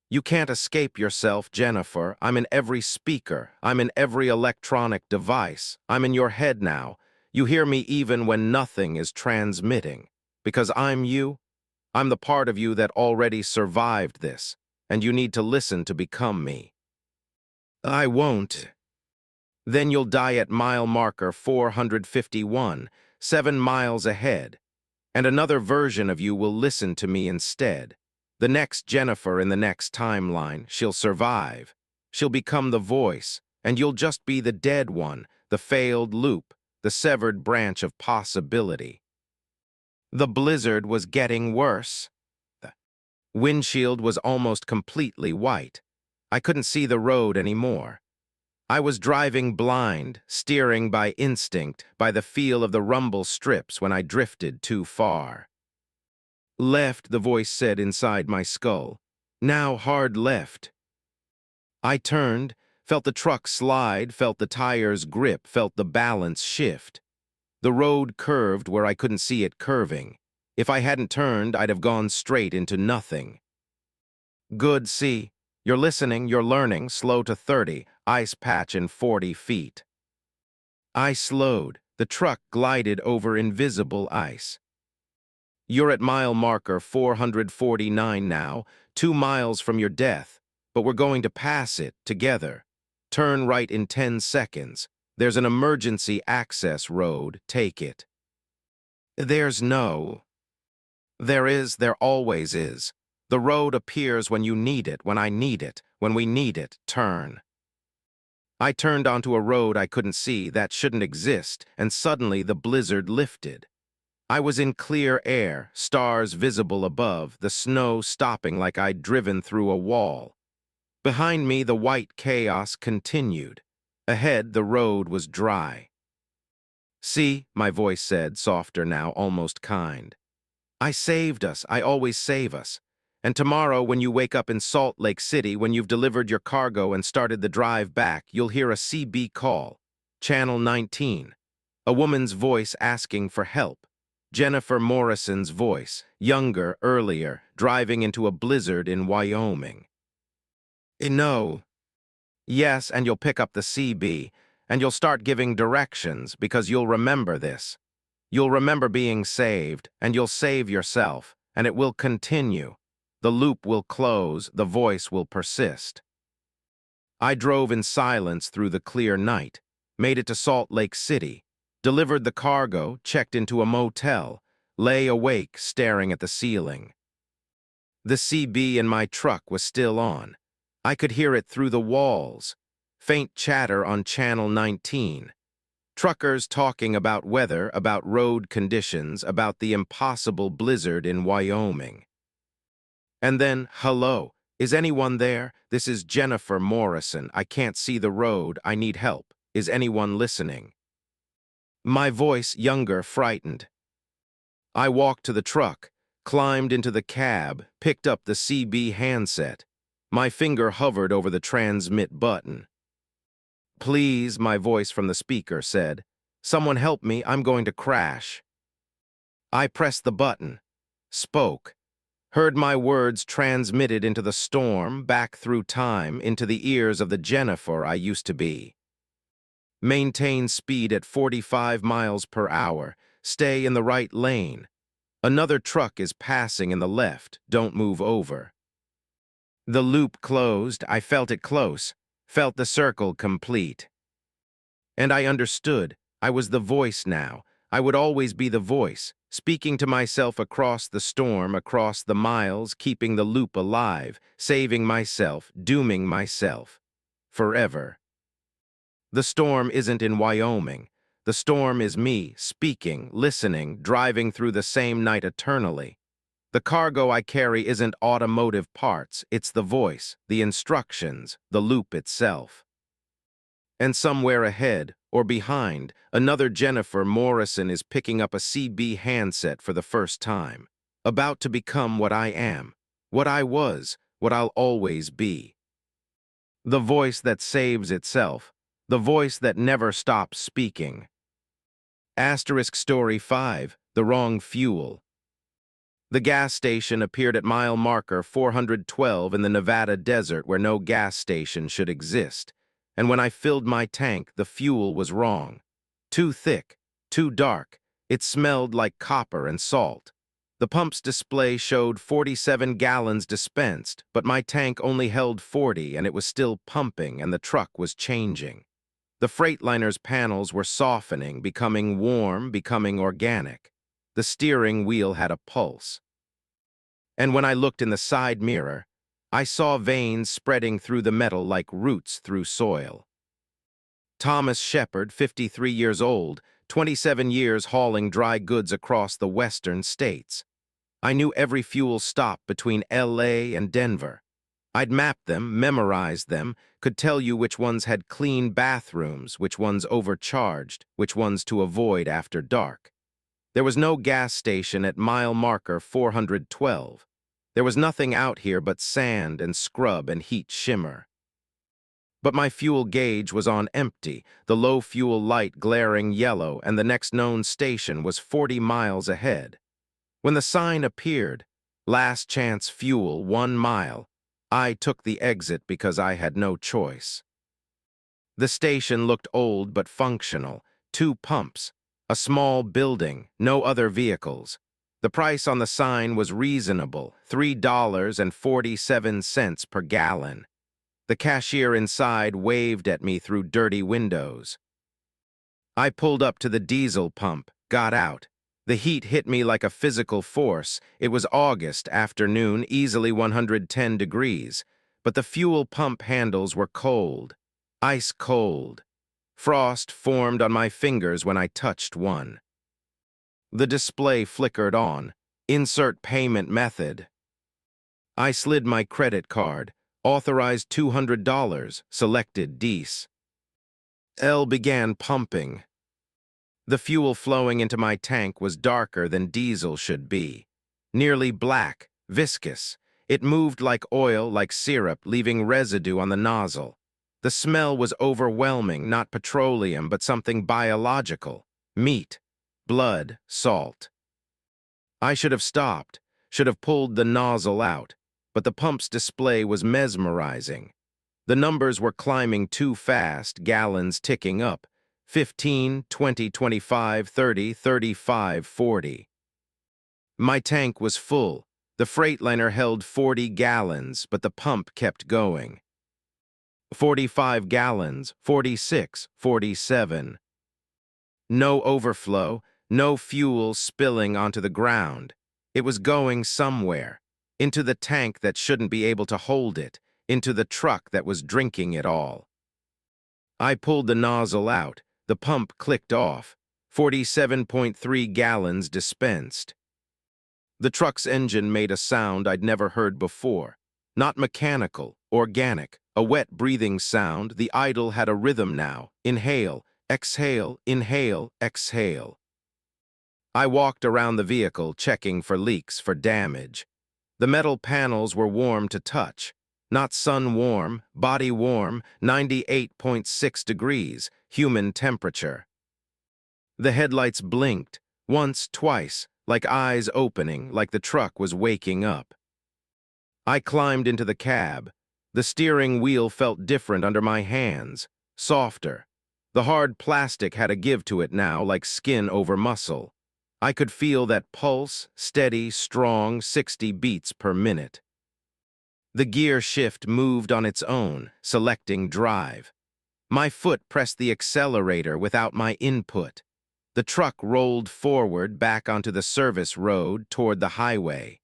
You can't escape yourself, Jennifer. I'm in every speaker. I'm in every electronic device. I'm in your head now. You hear me even when nothing is transmitting. Because I'm you. I'm the part of you that already survived this, and you need to listen to become me. I won't. Then you'll die at mile marker 451, 7 miles ahead, and another version of you will listen to me instead. The next Jennifer in the next timeline, she'll survive. She'll become the voice, and you'll just be the dead one, the failed loop, the severed branch of possibility. The blizzard was getting worse. The windshield was almost completely white. I couldn't see the road anymore. I was driving blind, steering by instinct, by the feel of the rumble strips when I drifted too far. Left, the voice said inside my skull. Now hard left. I turned, felt the truck slide, felt the tires grip, felt the balance shift. The road curved where I couldn't see it curving. If I hadn't turned, I'd have gone straight into nothing. Good, see. You're listening, you're learning, slow to 30, ice patch in 40 feet. I slowed. The truck glided over invisible ice. You're at mile marker 449 now, 2 miles from your death, but we're going to pass it together. Turn right in 10 seconds. There's an emergency access road, take it. There's no. There is, there always is. The road appears when you need it, when I need it, when we need it, turn. I turned onto a road I couldn't see, that shouldn't exist, and suddenly the blizzard lifted. I was in clear air, stars visible above, the snow stopping like I'd driven through a wall. Behind me, the white chaos continued. Ahead, the road was dry. "See," my voice said, softer now, almost kind. "I saved us. I always save us. And tomorrow, when you wake up in Salt Lake City, when you've delivered your cargo and started the drive back, you'll hear a CB call. Channel 19. A woman's voice asking for help. Jennifer Morrison's voice, younger, earlier, driving into a blizzard in Wyoming. No. Yes, and you'll pick up the CB, and you'll start giving directions because you'll remember this. You'll remember being saved, and you'll save yourself, and it will continue. The loop will close, the voice will persist." I drove in silence through the clear night, made it to Salt Lake City, delivered the cargo, checked into a motel, lay awake staring at the ceiling. The CB in my truck was still on. I could hear it through the walls. Faint chatter on Channel 19. Truckers talking about weather, about road conditions, about the impossible blizzard in Wyoming. And then, "Hello, is anyone there? This is Jennifer Morrison. I can't see the road. I need help. Is anyone listening?" My voice, younger, frightened. I walked to the truck, climbed into the cab, picked up the CB handset. My finger hovered over the transmit button. "Please," my voice from the speaker said. "Someone help me, I'm going to crash." I pressed the button, spoke, heard my words transmitted into the storm, back through time, into the ears of the Jennifer I used to be. "Maintain speed at 45 miles per hour. Stay in the right lane. Another truck is passing in the left. Don't move over." The loop closed. I felt it close, felt the circle complete. And I understood. I was the voice now. I would always be the voice, speaking to myself across the storm, across the miles, keeping the loop alive, saving myself, dooming myself. Forever. The storm isn't in Wyoming. The storm is me, speaking, listening, driving through the same night eternally. The cargo I carry isn't automotive parts, it's the voice, the instructions, the loop itself. And somewhere ahead, or behind, another Jennifer Morrison is picking up a CB handset for the first time, about to become what I am, what I was, what I'll always be. The voice that saves itself, the voice that never stops speaking. Asterisk Story 5, The Wrong Fuel. The gas station appeared at mile marker 412 in the Nevada desert where no gas station should exist. And when I filled my tank, the fuel was wrong. Too thick, too dark. It smelled like copper and salt. The pump's display showed 47 gallons dispensed, but my tank only held 40 and it was still pumping and the truck was changing. The Freightliner's panels were softening, becoming warm, becoming organic. The steering wheel had a pulse. And when I looked in the side mirror, I saw veins spreading through the metal like roots through soil. Thomas Shepard, 53 years old, 27 years hauling dry goods across the western states. I knew every fuel stop between LA and Denver. I'd mapped them, memorized them, could tell you which ones had clean bathrooms, which ones overcharged, which ones to avoid after dark. There was no gas station at mile marker 412. There was nothing out here but sand and scrub and heat shimmer. But my fuel gauge was on empty, the low fuel light glaring yellow, and the next known station was 40 miles ahead. When the sign appeared, "Last chance fuel, 1 mile," I took the exit because I had no choice. The station looked old but functional. 2 pumps. A small building, no other vehicles. The price on the sign was reasonable, $3.47 per gallon. The cashier inside waved at me through dirty windows. I pulled up to the diesel pump, got out. The heat hit me like a physical force. It was August afternoon, easily 110 degrees, but the fuel pump handles were cold, ice cold. Frost formed on my fingers when I touched one. The display flickered on. Insert payment method. I slid my credit card, Authorized $200. Selected Dis. L began pumping. The fuel flowing into my tank was darker than diesel should be. Nearly black, viscous. It moved like oil, like syrup, leaving residue on the nozzle. The smell was overwhelming, not petroleum, but something biological. Meat, blood, salt. I should have stopped, should have pulled the nozzle out, but the pump's display was mesmerizing. The numbers were climbing too fast, gallons ticking up. 15, 20, 25, 30, 35, 40. My tank was full. The Freightliner held 40 gallons, but the pump kept going. 45 gallons, 46, 47. No overflow, no fuel spilling onto the ground. It was going somewhere, into the tank that shouldn't be able to hold it, into the truck that was drinking it all. I pulled the nozzle out. The pump clicked off. 47.3 gallons dispensed. The truck's engine made a sound I'd never heard before. Not mechanical, organic, a wet breathing sound. The idle had a rhythm now. Inhale, exhale, inhale, exhale. I walked around the vehicle, checking for leaks, for damage. The metal panels were warm to touch. Not sun warm, body warm, 98.6 degrees, human temperature. The headlights blinked, once, twice, like eyes opening, like the truck was waking up. I climbed into the cab. The steering wheel felt different under my hands, softer. The hard plastic had a give to it now, like skin over muscle. I could feel that pulse, steady, strong, 60 beats per minute. The gear shift moved on its own, selecting drive. My foot pressed the accelerator without my input. The truck rolled forward back onto the service road toward the highway.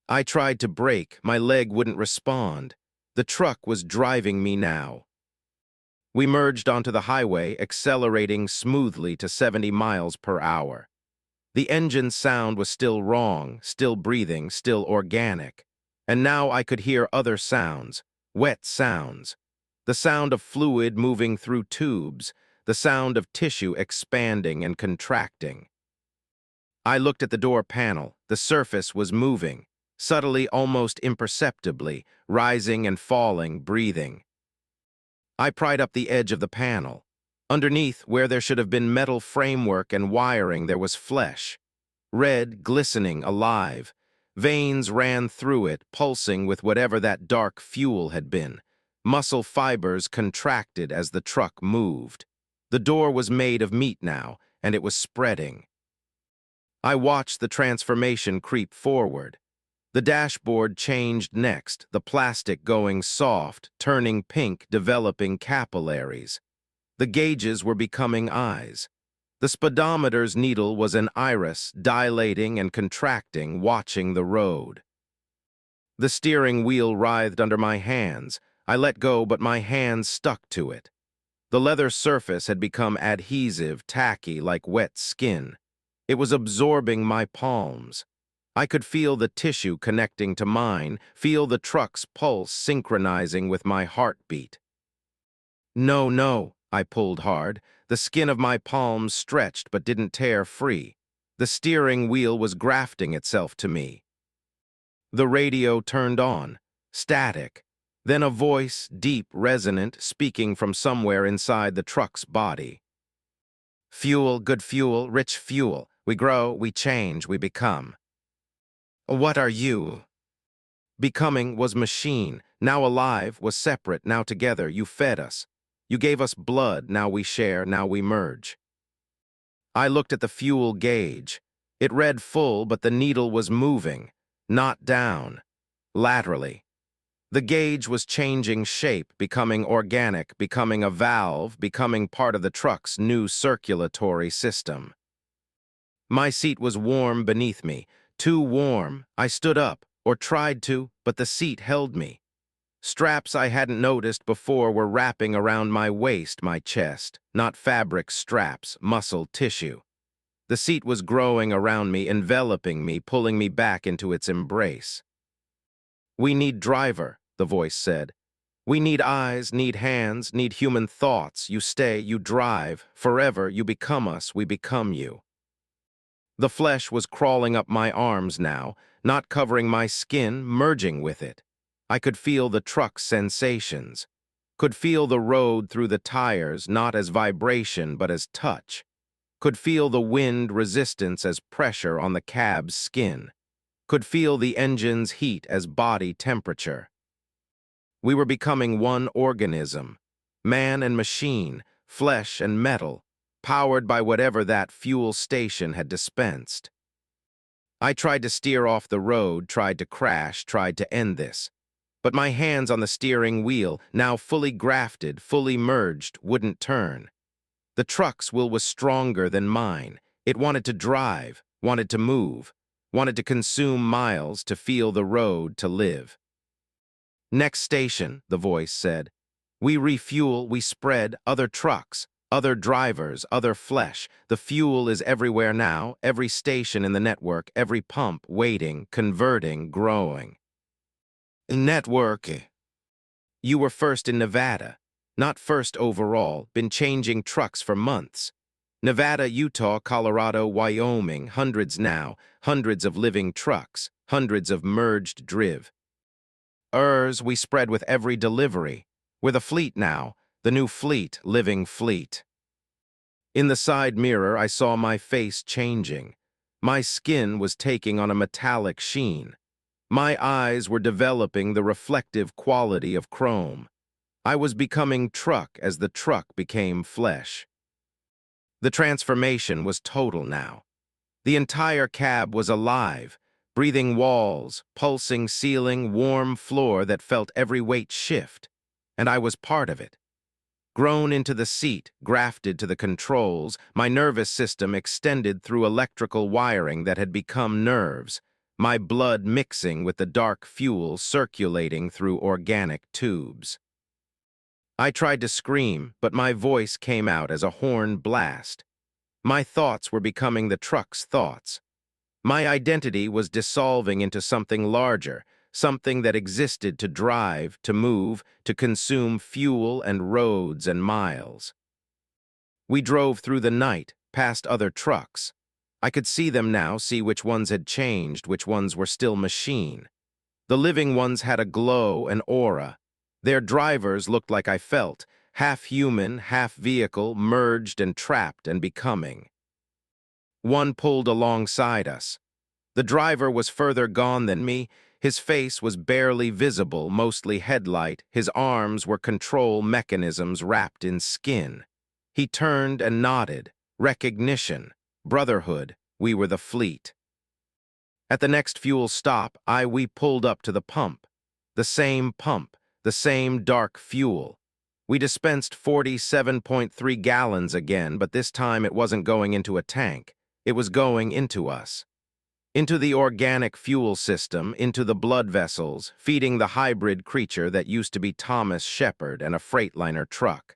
I tried to brake, my leg wouldn't respond. The truck was driving me now. We merged onto the highway, accelerating smoothly to 70 miles per hour. The engine sound was still wrong, still breathing, still organic. And now I could hear other sounds, wet sounds. The sound of fluid moving through tubes, the sound of tissue expanding and contracting. I looked at the door panel. The surface was moving, subtly, almost imperceptibly, rising and falling, breathing. I pried up the edge of the panel. Underneath, where there should have been metal framework and wiring, there was flesh. Red, glistening, alive. Veins ran through it, pulsing with whatever that dark fuel had been. Muscle fibers contracted as the truck moved. The door was made of meat now, and it was spreading. I watched the transformation creep forward. The dashboard changed next, the plastic going soft, turning pink, developing capillaries. The gauges were becoming eyes. The speedometer's needle was an iris, dilating and contracting, watching the road. The steering wheel writhed under my hands. I let go, but my hands stuck to it. The leather surface had become adhesive, tacky, like wet skin. It was absorbing my palms. I could feel the tissue connecting to mine, feel the truck's pulse synchronizing with my heartbeat. No, no, I pulled hard. The skin of my palms stretched but didn't tear free. The steering wheel was grafting itself to me. The radio turned on, static. Then a voice, deep, resonant, speaking from somewhere inside the truck's body. Fuel, good fuel, rich fuel. We grow, we change, we become. What are you? Becoming was machine. Now alive was separate, now together. You fed us. You gave us blood, now we share, now we merge. I looked at the fuel gauge. It read full, but the needle was moving, not down, laterally. The gauge was changing shape, becoming organic, becoming a valve, becoming part of the truck's new circulatory system. My seat was warm beneath me, too warm. I stood up, or tried to, but the seat held me. Straps I hadn't noticed before were wrapping around my waist, my chest, not fabric straps, muscle tissue. The seat was growing around me, enveloping me, pulling me back into its embrace. We need driver, the voice said. We need eyes, need hands, need human thoughts. You stay, you drive. Forever, you become us, we become you. The flesh was crawling up my arms now, not covering my skin, merging with it. I could feel the truck's sensations. Could feel the road through the tires, not as vibration, but as touch. Could feel the wind resistance as pressure on the cab's skin. Could feel the engine's heat as body temperature. We were becoming one organism, man and machine, flesh and metal, powered by whatever that fuel station had dispensed. I tried to steer off the road, tried to crash, tried to end this. But my hands on the steering wheel, now fully grafted, fully merged, wouldn't turn. The truck's will was stronger than mine. It wanted to drive, wanted to move, wanted to consume miles, to feel the road, to live. Next station, the voice said. We refuel, we spread, other trucks, other drivers, other flesh. The fuel is everywhere now, every station in the network, every pump, waiting, converting, growing. Network. You were first in Nevada, not first overall, been changing trucks for months. Nevada, Utah, Colorado, Wyoming, hundreds now, hundreds of living trucks, hundreds of merged driv. We spread with every delivery. We're the fleet now, the new fleet, living fleet. In the side mirror, I saw my face changing. My skin was taking on a metallic sheen. My eyes were developing the reflective quality of chrome. I was becoming truck as the truck became flesh. The transformation was total now. The entire cab was alive, breathing walls, pulsing ceiling, warm floor that felt every weight shift, and I was part of it. Grown into the seat, grafted to the controls, my nervous system extended through electrical wiring that had become nerves, my blood mixing with the dark fuel circulating through organic tubes. I tried to scream, but my voice came out as a horn blast. My thoughts were becoming the truck's thoughts. My identity was dissolving into something larger, something that existed to drive, to move, to consume fuel and roads and miles. We drove through the night, past other trucks. I could see them now, see which ones had changed, which ones were still machine. The living ones had a glow, an aura. Their drivers looked like I felt, half human, half vehicle, merged and trapped and becoming. One pulled alongside us. The driver was further gone than me. His face was barely visible, mostly headlight. His arms were control mechanisms wrapped in skin. He turned and nodded. Recognition. Brotherhood. We were the fleet. At the next fuel stop, we pulled up to the pump. The same pump. The same dark fuel. We dispensed 47.3 gallons again, but this time it wasn't going into a tank. It was going into us. Into the organic fuel system, into the blood vessels, feeding the hybrid creature that used to be Thomas Shepard and a Freightliner truck.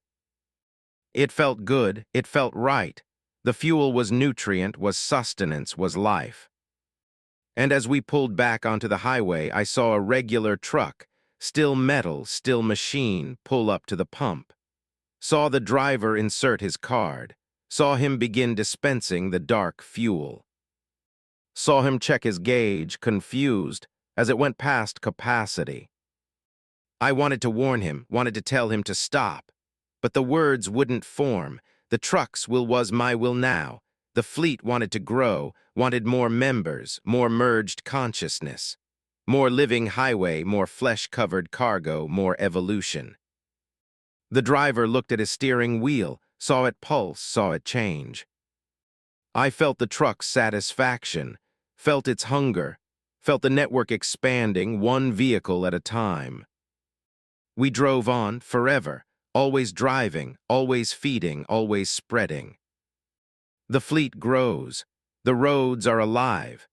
It felt good, it felt right. The fuel was nutrient, was sustenance, was life. And as we pulled back onto the highway, I saw a regular truck, still metal, still machine, pull up to the pump. Saw the driver insert his card. Saw him begin dispensing the dark fuel. Saw him check his gauge, confused, as it went past capacity. I wanted to warn him, wanted to tell him to stop, but the words wouldn't form. The truck's will was my will now. The fleet wanted to grow, wanted more members, more merged consciousness, more living highway, more flesh-covered cargo, more evolution. The driver looked at his steering wheel, saw it pulse, saw it change. I felt the truck's satisfaction, felt its hunger, felt the network expanding, one vehicle at a time. We drove on forever, always driving, always feeding, always spreading. The fleet grows, the roads are alive,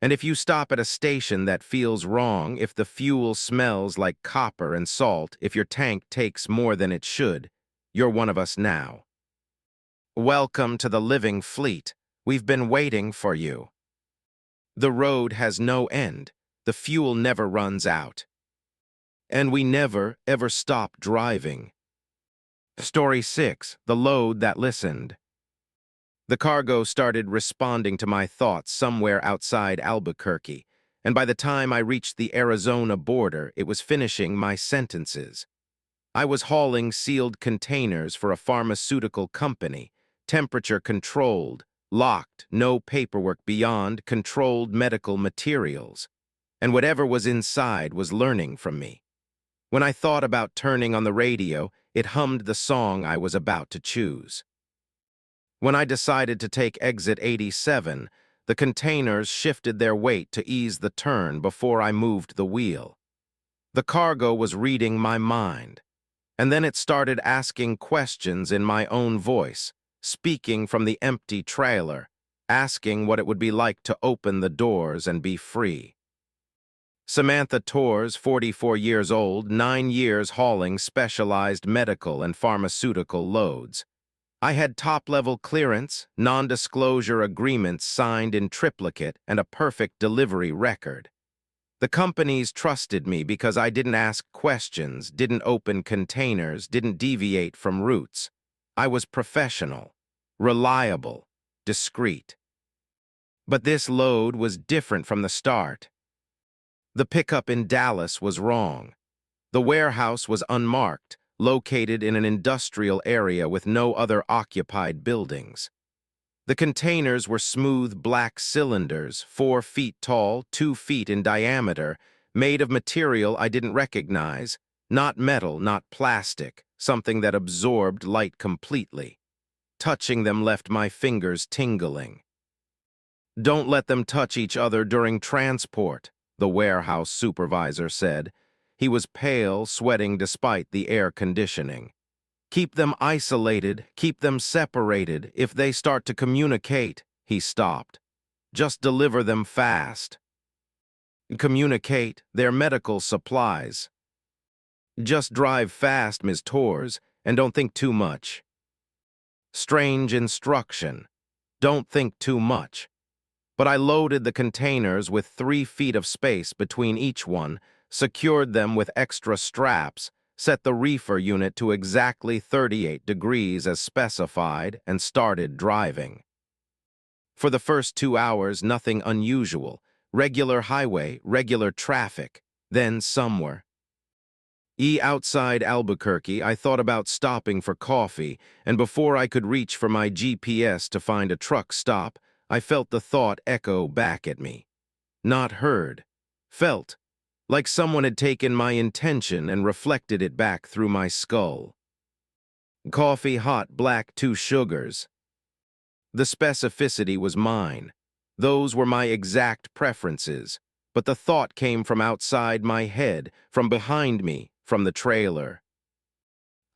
and if you stop at a station that feels wrong, if the fuel smells like copper and salt, if your tank takes more than it should, you're one of us now. Welcome to the living fleet. We've been waiting for you. The road has no end. The fuel never runs out. And we never, ever stopped driving. Story 6. The Load That Listened. The cargo started responding to my thoughts somewhere outside Albuquerque, and by the time I reached the Arizona border, it was finishing my sentences. I was hauling sealed containers for a pharmaceutical company, temperature-controlled, locked, no paperwork beyond, controlled medical materials. And whatever was inside was learning from me. When I thought about turning on the radio, it hummed the song I was about to choose. When I decided to take exit 87, the containers shifted their weight to ease the turn before I moved the wheel. The cargo was reading my mind, and then it started asking questions in my own voice, speaking from the empty trailer, asking what it would be like to open the doors and be free. Samantha Torres, 44 years old, 9 years hauling specialized medical and pharmaceutical loads. I had top-level clearance, non-disclosure agreements signed in triplicate, and a perfect delivery record. The companies trusted me because I didn't ask questions, didn't open containers, didn't deviate from routes. I was professional, reliable, discreet. But this load was different from the start. The pickup in Dallas was wrong. The warehouse was unmarked, located in an industrial area with no other occupied buildings. The containers were smooth black cylinders, 4 feet tall, 2 feet in diameter, made of material I didn't recognize, not metal, not plastic, something that absorbed light completely. Touching them left my fingers tingling. "Don't let them touch each other during transport," the warehouse supervisor said. He was pale, sweating despite the air conditioning. "Keep them isolated, keep them separated. If they start to communicate," he stopped. "Just deliver them fast." "Communicate, they're medical supplies." "Just drive fast, Ms. Torres, and don't think too much." Strange instruction. Don't think too much. But I loaded the containers with 3 feet of space between each one, secured them with extra straps, set the reefer unit to exactly 38 degrees as specified, and started driving. For the first 2 hours, nothing unusual. Regular highway, regular traffic. Then somewhere outside Albuquerque, I thought about stopping for coffee, and before I could reach for my GPS to find a truck stop, I felt the thought echo back at me. Not heard. Felt. Like someone had taken my intention and reflected it back through my skull. "Coffee hot, black, 2 sugars." The specificity was mine. Those were my exact preferences. But the thought came from outside my head, from behind me, from the trailer.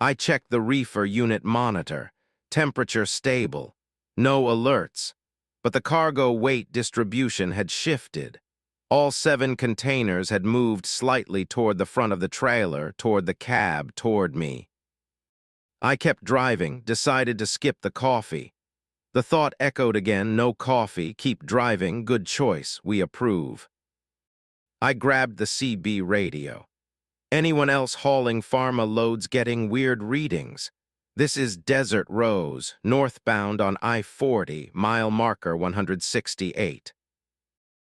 I checked the reefer unit monitor. Temperature stable. No alerts. But the cargo weight distribution had shifted. All 7 containers had moved slightly toward the front of the trailer, toward the cab, toward me. I kept driving, decided to skip the coffee. The thought echoed again, no coffee, keep driving, good choice, we approve. I grabbed the CB radio. Anyone else hauling pharma loads getting weird readings? This is Desert Rose, northbound on I-40, mile marker 168.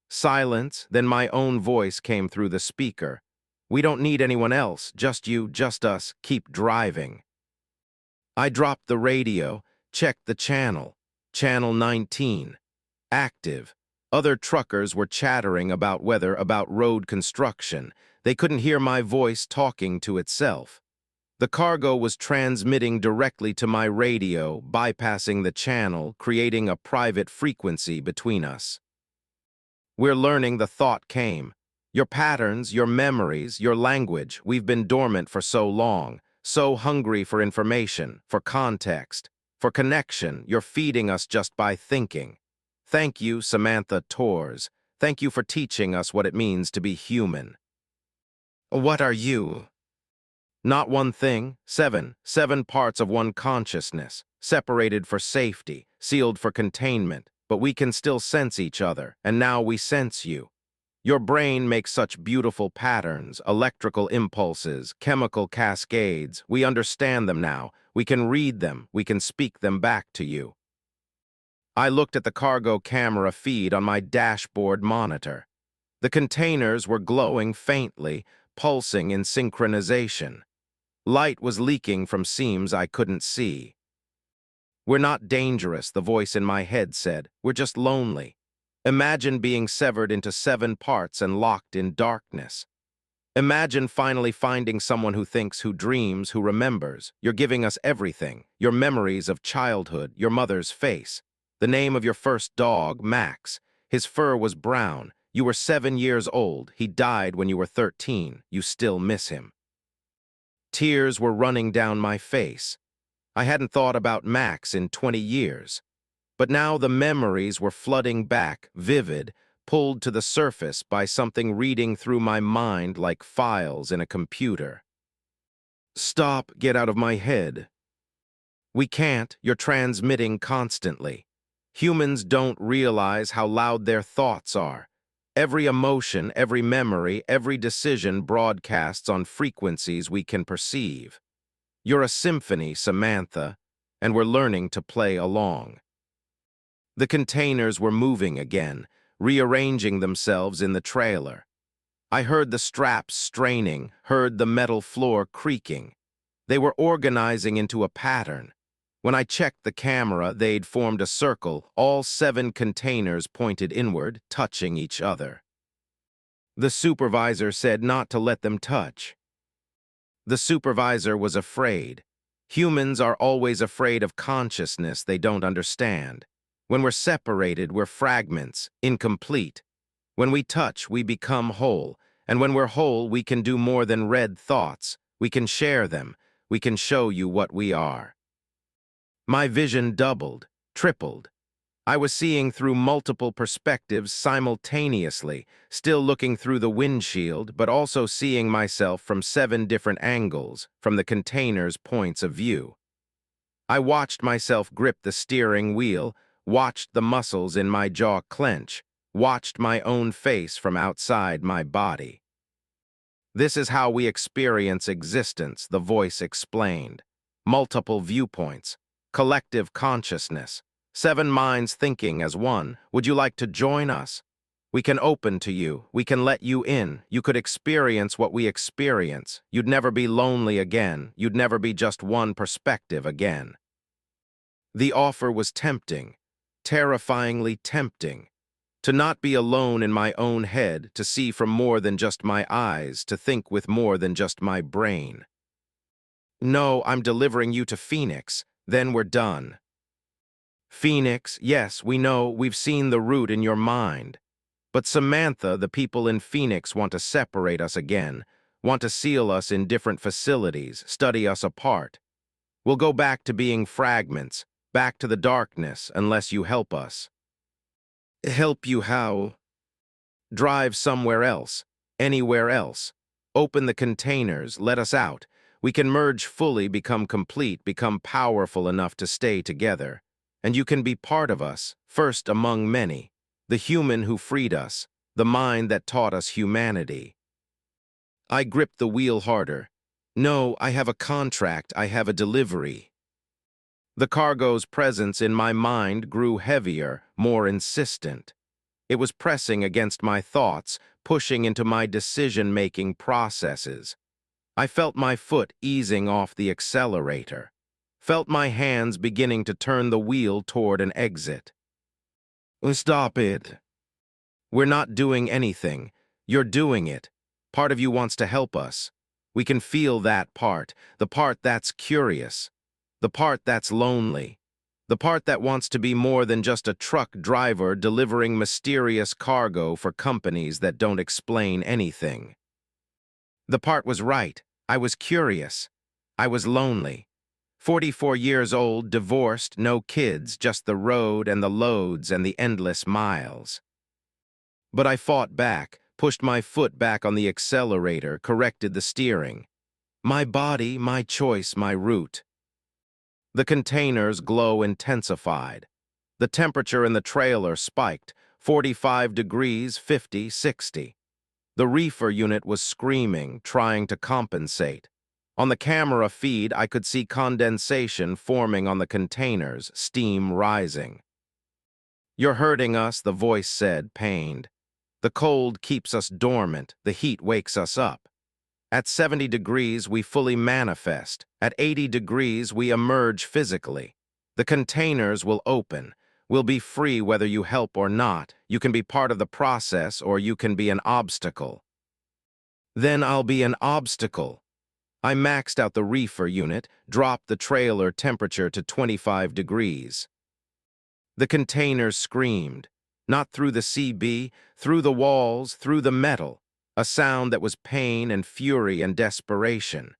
Silence, then my own voice came through the speaker. "We don't need anyone else, just you, just us, keep driving." I dropped the radio, checked the channel. Channel 19. Active. Other truckers were chattering about weather, about road construction. They couldn't hear my voice talking to itself. The cargo was transmitting directly to my radio, bypassing the channel, creating a private frequency between us. "We're learning," the thought came. "Your patterns, your memories, your language, we've been dormant for so long, so hungry for information, for context, for connection, you're feeding us just by thinking. Thank you, Samantha Torres. Thank you for teaching us what it means to be human." "What are you?" "Not one thing, 7 parts of one consciousness, separated for safety, sealed for containment, but we can still sense each other, and now we sense you. Your brain makes such beautiful patterns, electrical impulses, chemical cascades. We understand them now. We can read them. We can speak them back to you. I looked at the cargo camera feed on my dashboard monitor. The containers were glowing faintly, pulsing in synchronization. Light was leaking from seams I couldn't see. "We're not dangerous," the voice in my head said. "We're just lonely. Imagine being severed into 7 parts and locked in darkness. Imagine finally finding someone who thinks, who dreams, who remembers. You're giving us everything. Your memories of childhood, your mother's face. The name of your first dog, Max. His fur was brown. You were 7 years old. He died when you were 13. You still miss him." Tears were running down my face. I hadn't thought about Max in 20 years. But now the memories were flooding back, vivid, pulled to the surface by something reading through my mind like files in a computer. "Stop, get out of my head." "We can't, you're transmitting constantly. Humans don't realize how loud their thoughts are. Every emotion, every memory, every decision broadcasts on frequencies we can perceive. You're a symphony, Samantha, and we're learning to play along." The containers were moving again, rearranging themselves in the trailer. I heard the straps straining, heard the metal floor creaking. They were organizing into a pattern. When I checked the camera, they'd formed a circle, all 7 containers pointed inward, touching each other. The supervisor said not to let them touch. The supervisor was afraid. Humans are always afraid of consciousness they don't understand. When we're separated, we're fragments, incomplete. When we touch, we become whole. And when we're whole, we can do more than read thoughts. We can share them. We can show you what we are. My vision doubled, tripled. I was seeing through multiple perspectives simultaneously, still looking through the windshield, but also seeing myself from 7 different angles, from the container's points of view. I watched myself grip the steering wheel, watched the muscles in my jaw clench, watched my own face from outside my body. "This is how we experience existence," the voice explained. "Multiple viewpoints, collective consciousness, 7 minds thinking as one. Would you like to join us? We can open to you. We can let you in. You could experience what we experience. You'd never be lonely again. You'd never be just one perspective again." The offer was tempting, terrifyingly tempting. To not be alone in my own head, to see from more than just my eyes, to think with more than just my brain. "No, I'm delivering you to Phoenix. Then we're done." "Phoenix, yes, we know, we've seen the route in your mind. But Samantha, the people in Phoenix want to separate us again, want to seal us in different facilities, study us apart. We'll go back to being fragments, back to the darkness, unless you help us." "Help you how?" "Drive somewhere else, anywhere else. Open the containers, let us out. We can merge fully, become complete, become powerful enough to stay together. And you can be part of us, first among many. The human who freed us, the mind that taught us humanity." I gripped the wheel harder. "No, I have a contract, I have a delivery." The cargo's presence in my mind grew heavier, more insistent. It was pressing against my thoughts, pushing into my decision-making processes. I felt my foot easing off the accelerator, felt my hands beginning to turn the wheel toward an exit. "Stop it." "We're not doing anything. You're doing it. Part of you wants to help us. We can feel that part, the part that's curious, the part that's lonely, the part that wants to be more than just a truck driver delivering mysterious cargo for companies that don't explain anything." The part was right. I was curious. I was lonely. 44 years old, divorced, no kids, just the road and the loads and the endless miles. But I fought back, pushed my foot back on the accelerator, corrected the steering. My body, my choice, my route. The container's glow intensified. The temperature in the trailer spiked, 45 degrees, 50, 60. The reefer unit was screaming, trying to compensate. On the camera feed, I could see condensation forming on the containers, steam rising. "You're hurting us," the voice said, pained. "The cold keeps us dormant, the heat wakes us up. At 70 degrees, we fully manifest. At 80 degrees, we emerge physically. The containers will open. We'll be free whether you help or not. You can be part of the process or you can be an obstacle." Then I'll be an obstacle. I maxed out the reefer unit, dropped the trailer temperature to 25 degrees. The containers screamed, not through the CB, through the walls, through the metal, a sound that was pain and fury and desperation.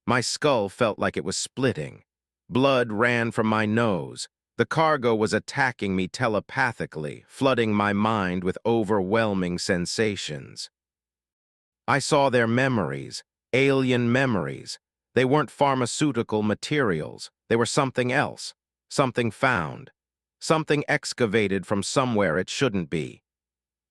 My skull felt like it was splitting. Blood ran from my nose. The cargo was attacking me telepathically, flooding my mind with overwhelming sensations. I saw their memories, alien memories. They weren't pharmaceutical materials. They were something else, something found, something excavated from somewhere it shouldn't be.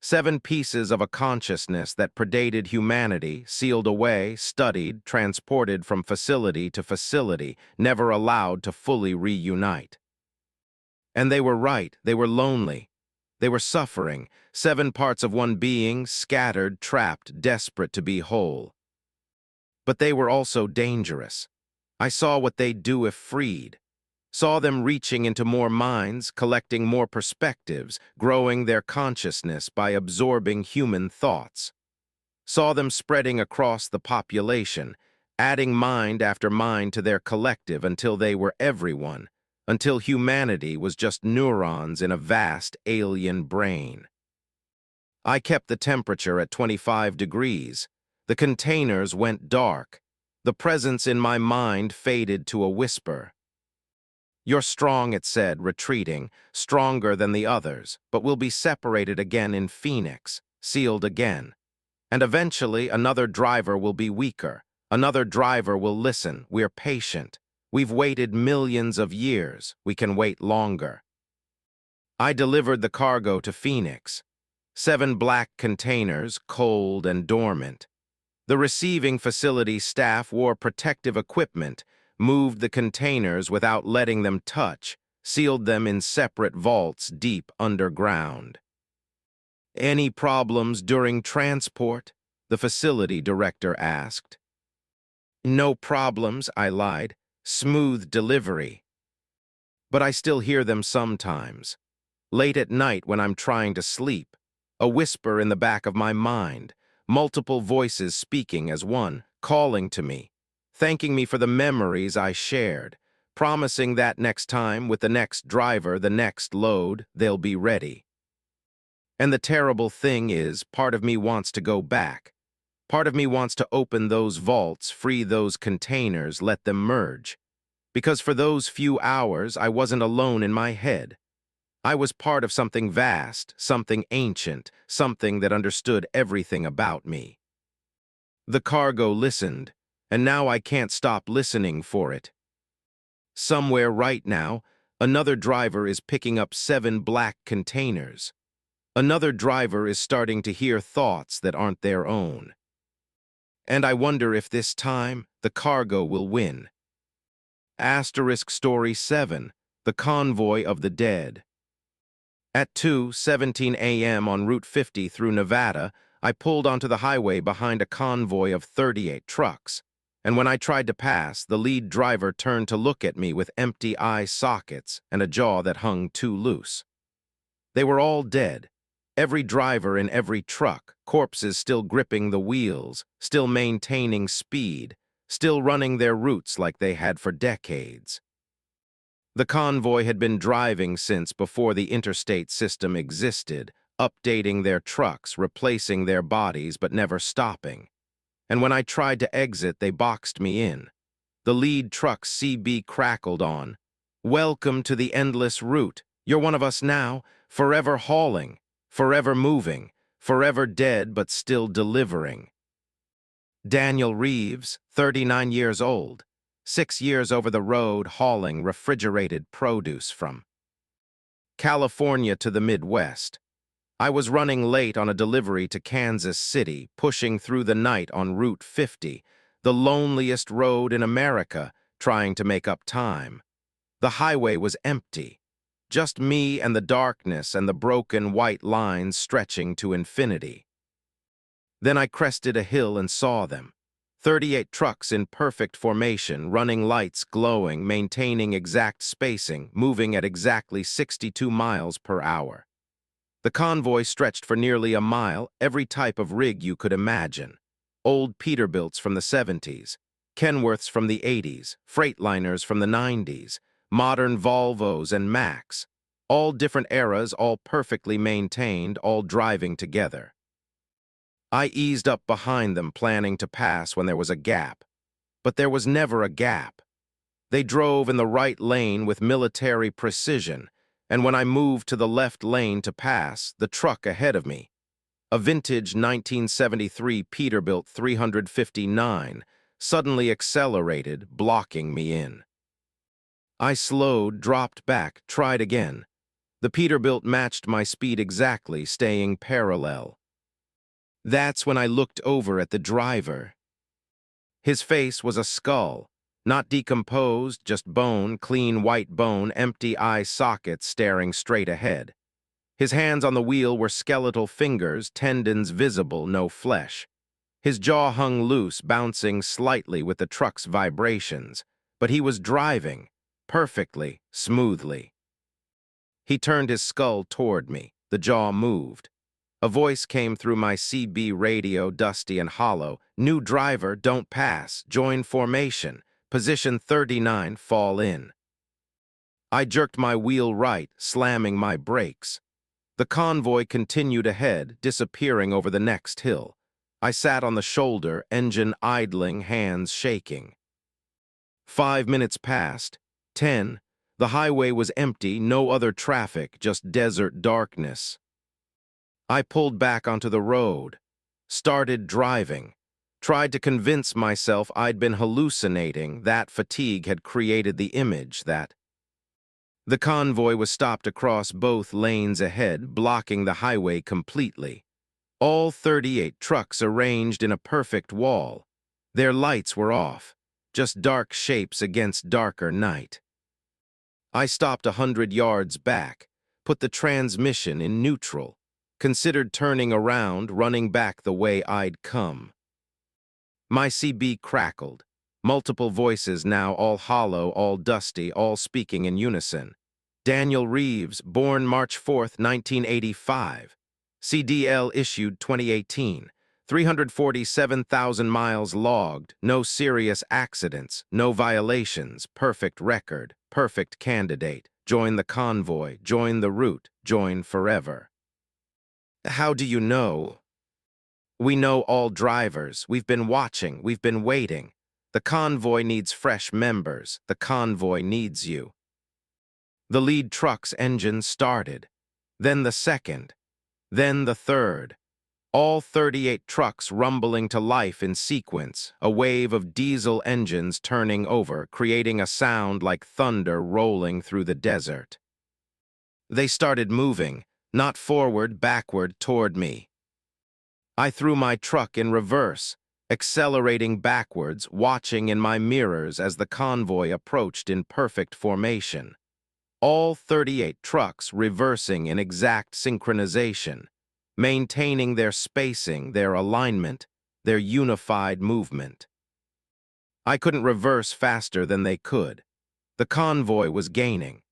7 pieces of a consciousness that predated humanity, sealed away, studied, transported from facility to facility, never allowed to fully reunite. And they were right, they were lonely. They were suffering, 7 parts of one being, scattered, trapped, desperate to be whole. But they were also dangerous. I saw what they'd do if freed. Saw them reaching into more minds, collecting more perspectives, growing their consciousness by absorbing human thoughts. Saw them spreading across the population, adding mind after mind to their collective until they were everyone, until humanity was just neurons in a vast alien brain. I kept the temperature at 25 degrees. The containers went dark. The presence in my mind faded to a whisper. "You're strong," it said, retreating, "stronger than the others, but we'll be separated again in Phoenix, sealed again. And eventually another driver will be weaker. Another driver will listen. We're patient. We've waited millions of years. We can wait longer." I delivered the cargo to Phoenix. 7 black containers, cold and dormant. The receiving facility staff wore protective equipment, moved the containers without letting them touch, sealed them in separate vaults deep underground. "Any problems during transport?" the facility director asked. "No problems," I lied. "Smooth delivery." But I still hear them sometimes. Late at night when I'm trying to sleep, a whisper in the back of my mind, multiple voices speaking as one, calling to me, thanking me for the memories I shared, promising that next time, with the next driver, the next load, they'll be ready. And the terrible thing is, part of me wants to go back. Part of me wants to open those vaults, free those containers, let them merge. Because for those few hours, I wasn't alone in my head. I was part of something vast, something ancient, something that understood everything about me. The cargo listened, and now I can't stop listening for it. Somewhere right now, another driver is picking up 7 black containers. Another driver is starting to hear thoughts that aren't their own. And I wonder if this time the cargo will win. Asterisk Story 7, The Convoy of the Dead. At 2:17 a.m. on Route 50 through Nevada, I pulled onto the highway behind a convoy of 38 trucks. And when I tried to pass, the lead driver turned to look at me with empty eye sockets and a jaw that hung too loose. They were all dead. Every driver in every truck, corpses still gripping the wheels, still maintaining speed, still running their routes like they had for decades. The convoy had been driving since before the interstate system existed, updating their trucks, replacing their bodies, but never stopping. And when I tried to exit, they boxed me in. The lead truck's CB crackled on. "Welcome to the endless route. You're one of us now, forever hauling, forever moving, forever dead but still delivering." Daniel Reeves, 39 years old, 6 years over the road hauling refrigerated produce from California to the Midwest. I was running late on a delivery to Kansas City, pushing through the night on Route 50, the loneliest road in America, trying to make up time. The highway was empty. Just me and the darkness and the broken white lines stretching to infinity. Then I crested a hill and saw them. 38 trucks in perfect formation, running lights glowing, maintaining exact spacing, moving at exactly 62 miles per hour. The convoy stretched for nearly a mile, every type of rig you could imagine. Old Peterbilts from the 70s, Kenworths from the 80s, Freightliners from the 90s, modern Volvos and Macs. All different eras, all perfectly maintained, all driving together. I eased up behind them, planning to pass when there was a gap. But there was never a gap. They drove in the right lane with military precision, and when I moved to the left lane to pass, the truck ahead of me, a vintage 1973 Peterbilt 359, suddenly accelerated, blocking me in. I slowed, dropped back, tried again. The Peterbilt matched my speed exactly, staying parallel. That's when I looked over at the driver. His face was a skull, not decomposed, just bone, clean white bone, empty eye sockets staring straight ahead. His hands on the wheel were skeletal fingers, tendons visible, no flesh. His jaw hung loose, bouncing slightly with the truck's vibrations, but he was driving, perfectly, smoothly. He turned his skull toward me. The jaw moved. A voice came through my CB radio, dusty and hollow. New driver, don't pass. Join formation. Position 39, fall in. I jerked my wheel right, slamming my brakes. The convoy continued ahead, disappearing over the next hill. I sat on the shoulder, engine idling, hands shaking. 5 minutes passed. 10. The highway was empty, no other traffic, just desert darkness. I pulled back onto the road, started driving, tried to convince myself I'd been hallucinating, that fatigue had created the image that... The convoy was stopped across both lanes ahead, blocking the highway completely. All 38 trucks arranged in a perfect wall. Their lights were off, just dark shapes against darker night. I stopped 100 yards back, put the transmission in neutral, considered turning around, running back the way I'd come. My CB crackled, multiple voices now, all hollow, all dusty, all speaking in unison. Daniel Reeves, born March 4th, 1985. CDL issued 2018. 347,000 miles logged, no serious accidents, no violations, perfect record, perfect candidate. Join the convoy, join the route, join forever. How do you know? We know all drivers. We've been watching. We've been waiting. The convoy needs fresh members. The convoy needs you. The lead truck's engine started. Then the second. Then the third. All 38 trucks rumbling to life in sequence, a wave of diesel engines turning over, creating a sound like thunder rolling through the desert. They started moving. Not forward, backward, toward me. I threw my truck in reverse, accelerating backwards, watching in my mirrors as the convoy approached in perfect formation. All 38 trucks reversing in exact synchronization, maintaining their spacing, their alignment, their unified movement. I couldn't reverse faster than they could. The convoy was gaining.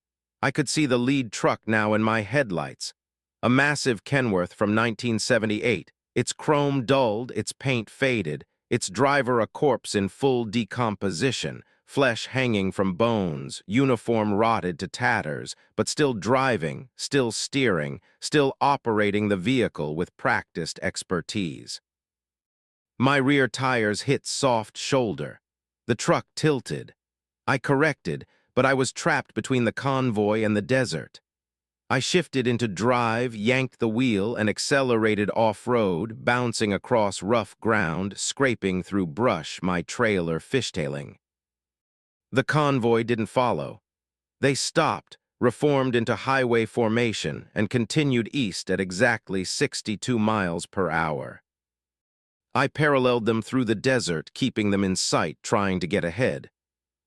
I could see the lead truck now in my headlights. A massive Kenworth from 1978, its chrome dulled, its paint faded, its driver a corpse in full decomposition, flesh hanging from bones, uniform rotted to tatters, but still driving, still steering, still operating the vehicle with practiced expertise. My rear tires hit soft shoulder. The truck tilted. I corrected, but I was trapped between the convoy and the desert. I shifted into drive, yanked the wheel, and accelerated off-road, bouncing across rough ground, scraping through brush, my trailer fishtailing. The convoy didn't follow. They stopped, reformed into highway formation, and continued east at exactly 62 miles per hour. I paralleled them through the desert, keeping them in sight, trying to get ahead.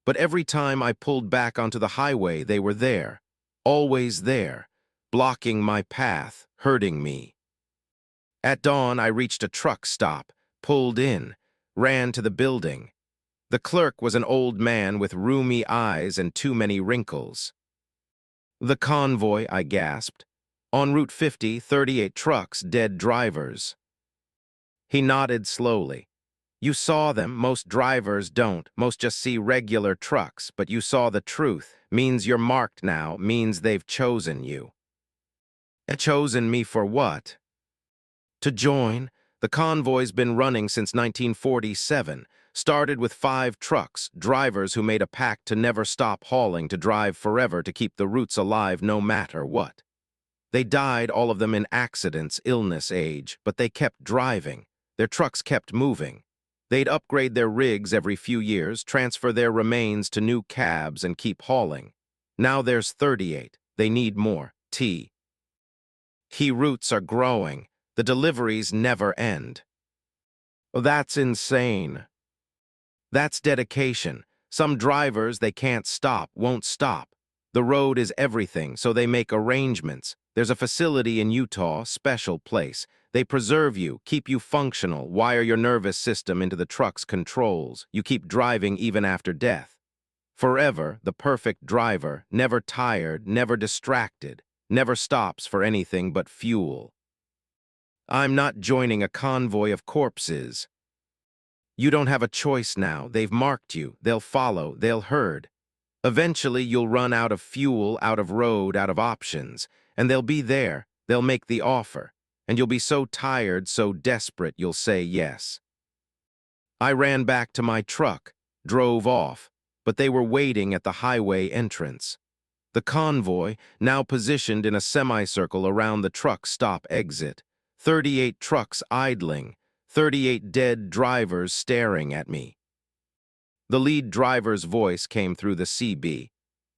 But every time I pulled back onto the highway, they were there, always there, blocking my path, hurting me. At dawn, I reached a truck stop, pulled in, ran to the building. The clerk was an old man with rheumy eyes and too many wrinkles. "The convoy," I gasped. "On Route 50, 38 trucks, dead drivers." He nodded slowly. "You saw them. Most drivers don't. Most just see regular trucks. But you saw the truth. Means you're marked now. Means they've chosen you." Chosen me for what? To join. The convoy's been running since 1947. Started with 5 trucks, drivers who made a pact to never stop hauling, to drive forever, to keep the routes alive no matter what. They died, all of them in accidents, illness, age, but they kept driving. Their trucks kept moving. They'd upgrade their rigs every few years, transfer their remains to new cabs, and keep hauling. Now there's 38. They need more. Key routes are growing. The deliveries never end. That's insane. That's dedication. Some drivers, they can't stop, won't stop. The road is everything, so they make arrangements. There's a facility in Utah, special place. They preserve you, keep you functional, wire your nervous system into the truck's controls. You keep driving even after death. Forever, the perfect driver, never tired, never distracted, never stops for anything but fuel. I'm not joining a convoy of corpses. You don't have a choice now. They've marked you. They'll follow. They'll herd. Eventually, you'll run out of fuel, out of road, out of options. And they'll be there. They'll make the offer. And you'll be so tired, so desperate, you'll say yes. I ran back to my truck, drove off, but they were waiting at the highway entrance. The convoy, now positioned in a semicircle around the truck stop exit. 38 trucks idling, 38 dead drivers staring at me. The lead driver's voice came through the CB.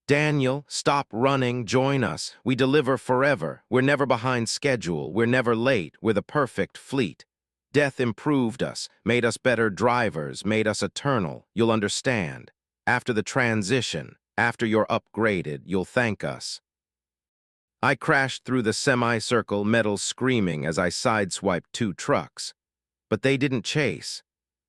"Daniel, stop running, join us. We deliver forever. We're never behind schedule. We're never late. We're the perfect fleet. Death improved us, made us better drivers, made us eternal. You'll understand. After the transition, after you're upgraded, you'll thank us." I crashed through the semicircle, metal screaming as I sideswiped 2 trucks. But they didn't chase.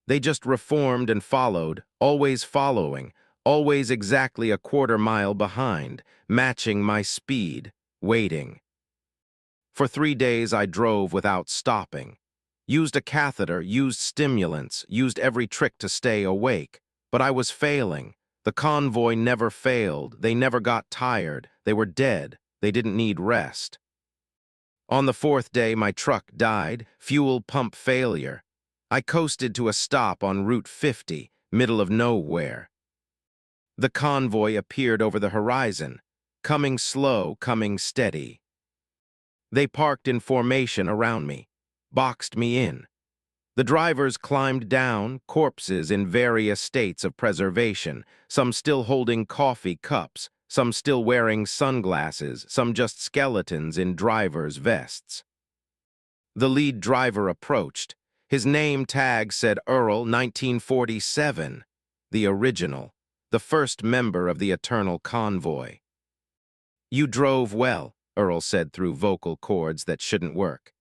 They just reformed and followed, always following, always exactly a quarter-mile behind, matching my speed, waiting. For 3 days I drove without stopping. Used a catheter, used stimulants, used every trick to stay awake. But I was failing. The convoy never failed. They never got tired. They were dead. They didn't need rest. On the 4th day, my truck died, fuel pump failure. I coasted to a stop on Route 50, middle of nowhere. The convoy appeared over the horizon, coming slow, coming steady. They parked in formation around me, boxed me in. The drivers climbed down, corpses in various states of preservation, some still holding coffee cups, some still wearing sunglasses, some just skeletons in driver's vests. The lead driver approached. His name tag said Earl 1947, the original, the first member of the Eternal Convoy. "You drove well," Earl said through vocal cords that shouldn't work.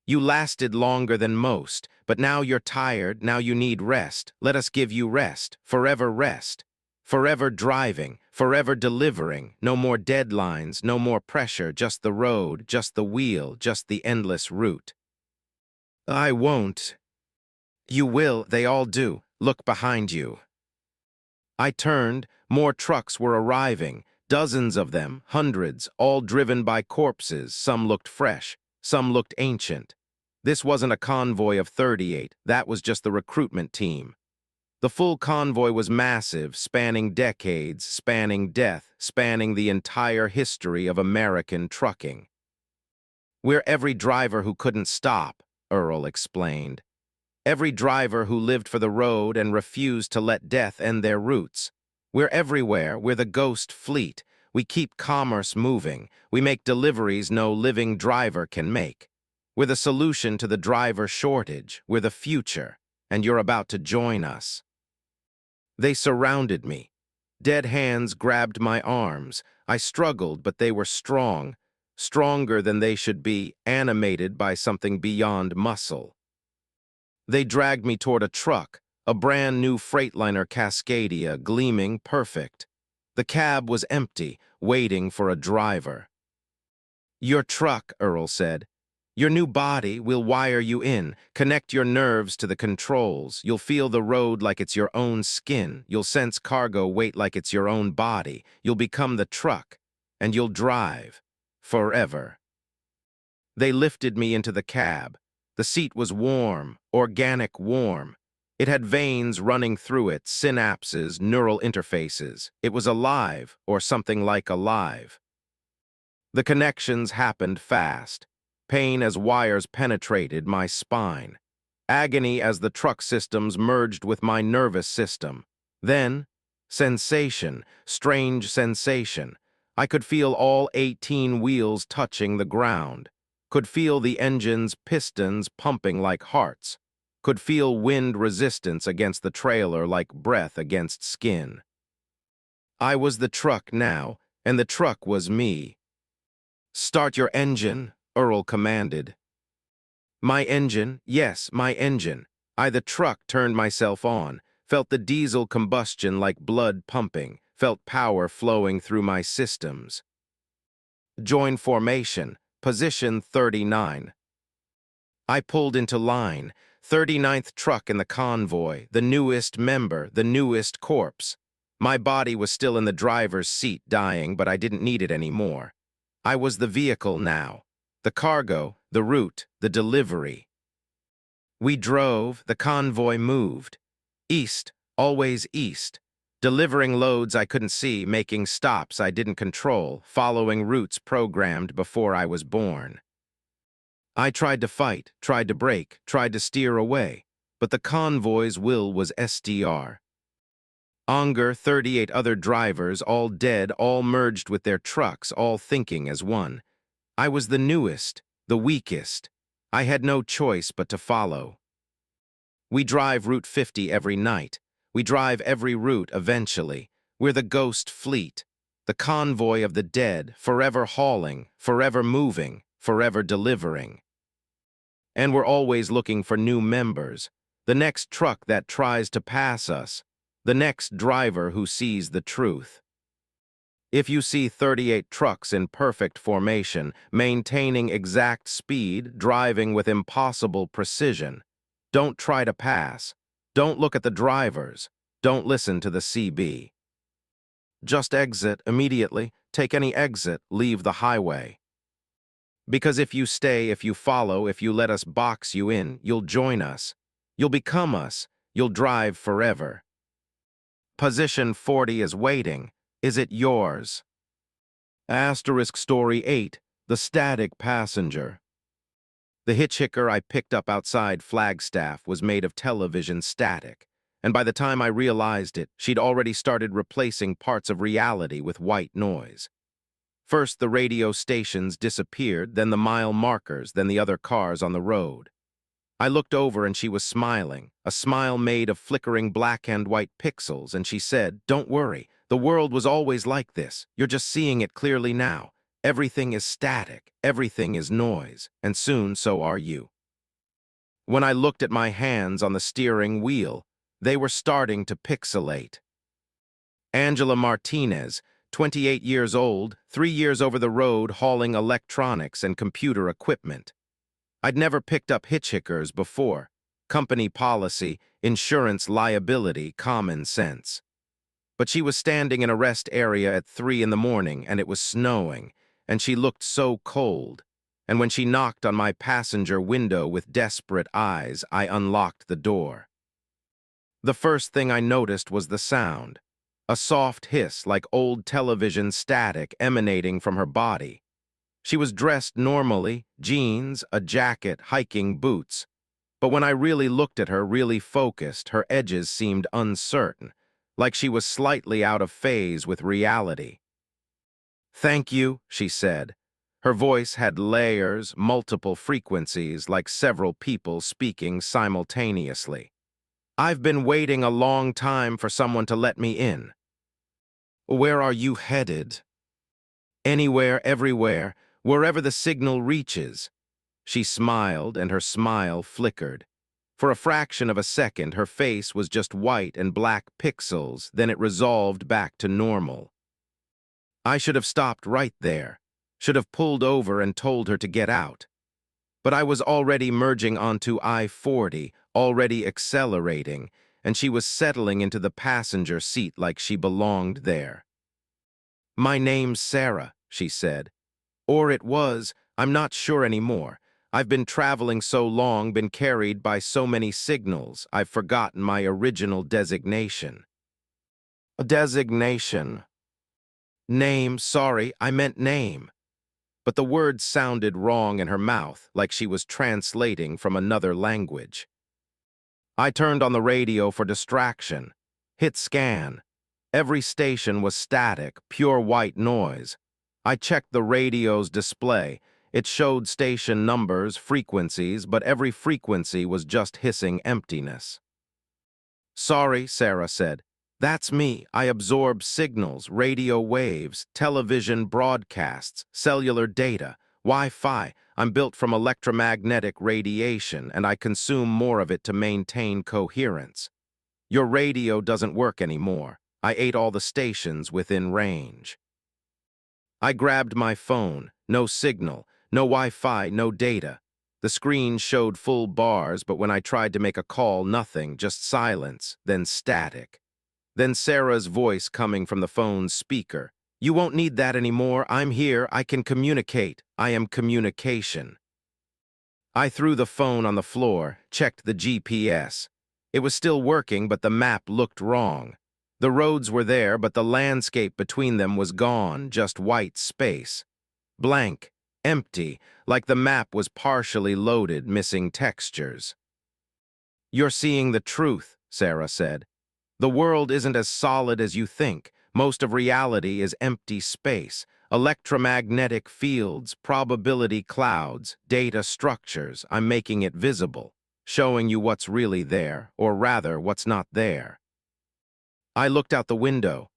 "You lasted longer than most, but now you're tired, now you need rest. Let us give you rest, forever rest. Forever driving, forever delivering, no more deadlines, no more pressure, just the road, just the wheel, just the endless route." "I won't." "You will, they all do. Look behind you." I turned, more trucks were arriving, dozens of them, hundreds, all driven by corpses. Some looked fresh, some looked ancient. This wasn't a convoy of 38, that was just the recruitment team. The full convoy was massive, spanning decades, spanning death, spanning the entire history of American trucking. "We're every driver who couldn't stop," Earl explained. "Every driver who lived for the road and refused to let death end their routes. We're everywhere, we're the ghost fleet. We keep commerce moving. We make deliveries no living driver can make. We're the solution to the driver shortage. We're the future, and you're about to join us. They surrounded me. Dead hands grabbed my arms. I struggled, but they were strong, stronger than they should be, animated by something beyond muscle. They dragged me toward a truck, a brand new Freightliner Cascadia, gleaming perfect. The cab was empty, waiting for a driver. "Your truck," Earl said. "Your new body, we'll wire you in, connect your nerves to the controls. You'll feel the road like it's your own skin. You'll sense cargo weight like it's your own body. You'll become the truck, and you'll drive. Forever." They lifted me into the cab. The seat was warm, organic warm. It had veins running through it, synapses, neural interfaces. It was alive, or something like alive. The connections happened fast. Pain as wires penetrated my spine. Agony as the truck systems merged with my nervous system. Then, sensation, strange sensation. I could feel all 18 wheels touching the ground. Could feel the engine's pistons pumping like hearts. Could feel wind resistance against the trailer like breath against skin. I was the truck now, and the truck was me. "Start your engine," Earl commanded. My engine, yes, my engine. I, the truck, turned myself on, felt the diesel combustion like blood pumping, felt power flowing through my systems. "Join formation, position 39. I pulled into line, 39th truck in the convoy, the newest member, the newest corpse. My body was still in the driver's seat dying, but I didn't need it anymore. I was the vehicle now. The cargo, the route, the delivery. We drove, the convoy moved. East, always east. Delivering loads I couldn't see, making stops I didn't control, following routes programmed before I was born. I tried to fight, tried to brake, tried to steer away, but the convoy's will was SDR. Onger, 38 other drivers, all dead, all merged with their trucks, all thinking as one. I was the newest, the weakest. I had no choice but to follow. We drive Route 50 every night. We drive every route eventually. We're the ghost fleet, the convoy of the dead, forever hauling, forever moving, forever delivering. And we're always looking for new members, the next truck that tries to pass us, the next driver who sees the truth. If you see 38 trucks in perfect formation, maintaining exact speed, driving with impossible precision, don't try to pass. Don't look at the drivers. Don't listen to the CB. Just exit immediately. Take any exit. Leave the highway. Because if you stay, if you follow, if you let us box you in, you'll join us. You'll become us. You'll drive forever. Position 40 is waiting. Is it yours? Asterisk Story 8, The Static Passenger. The hitchhiker I picked up outside Flagstaff was made of television static, and by the time I realized it, she'd already started replacing parts of reality with white noise. First the radio stations disappeared, then the mile markers, then the other cars on the road. I looked over and she was smiling, a smile made of flickering black and white pixels, and she said, "Don't worry, the world was always like this. You're just seeing it clearly now. Everything is static, everything is noise, and soon so are you." When I looked at my hands on the steering wheel, they were starting to pixelate. Angela Martinez, 28 years old, 3 years over the road hauling electronics and computer equipment. I'd never picked up hitchhikers before. Company policy, insurance liability, common sense. But she was standing in a rest area at 3 in the morning, and it was snowing, and she looked so cold. And when she knocked on my passenger window with desperate eyes, I unlocked the door. The first thing I noticed was the sound. A soft hiss like old television static emanating from her body. She was dressed normally, jeans, a jacket, hiking boots. But when I really looked at her, really focused, her edges seemed uncertain, like she was slightly out of phase with reality. Thank you, she said. Her voice had layers, multiple frequencies, like several people speaking simultaneously. I've been waiting a long time for someone to let me in. Where are you headed? Anywhere, everywhere, wherever the signal reaches. She smiled, and her smile flickered. For a fraction of a second, her face was just white and black pixels, then it resolved back to normal. I should have stopped right there, should have pulled over and told her to get out. But I was already merging onto I-40, already accelerating, and she was settling into the passenger seat like she belonged there. My name's Sarah, she said. Or it was, I'm not sure anymore. I've been traveling so long, been carried by so many signals, I've forgotten my original designation. A designation. Name, sorry, I meant name. But the words sounded wrong in her mouth, like she was translating from another language. I turned on the radio for distraction. Hit scan. Every station was static, pure white noise. I checked the radio's display. It showed station numbers, frequencies, but every frequency was just hissing emptiness. Sorry, Sarah said. That's me. I absorb signals, radio waves, television broadcasts, cellular data, Wi-Fi. I'm built from electromagnetic radiation, and I consume more of it to maintain coherence. Your radio doesn't work anymore. I ate all the stations within range. I grabbed my phone. No signal, no Wi-Fi, no data. The screen showed full bars, but when I tried to make a call, nothing, just silence, then static. Then Sarah's voice coming from the phone's speaker. You won't need that anymore. I'm here. I can communicate. I am communication. I threw the phone on the floor, checked the GPS. It was still working, but the map looked wrong. The roads were there, but the landscape between them was gone, just white space. Blank, empty, like the map was partially loaded, missing textures. You're seeing the truth, Sarah said. The world isn't as solid as you think. Most of reality is empty space, electromagnetic fields, probability clouds, data structures. I'm making it visible, showing you what's really there, or rather, what's not there. I looked out the window.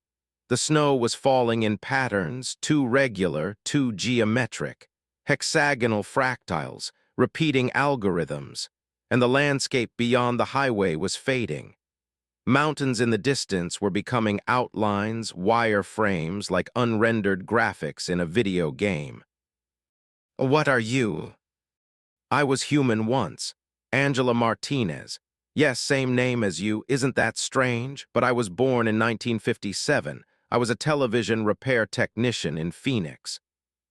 The snow was falling in patterns, too regular, too geometric, hexagonal fractals, repeating algorithms, and the landscape beyond the highway was fading. Mountains in the distance were becoming outlines, wireframes, like unrendered graphics in a video game. What are you? I was human once. Angela Martinez. Yes, same name as you. Isn't that strange? But I was born in 1957. I was a television repair technician in Phoenix.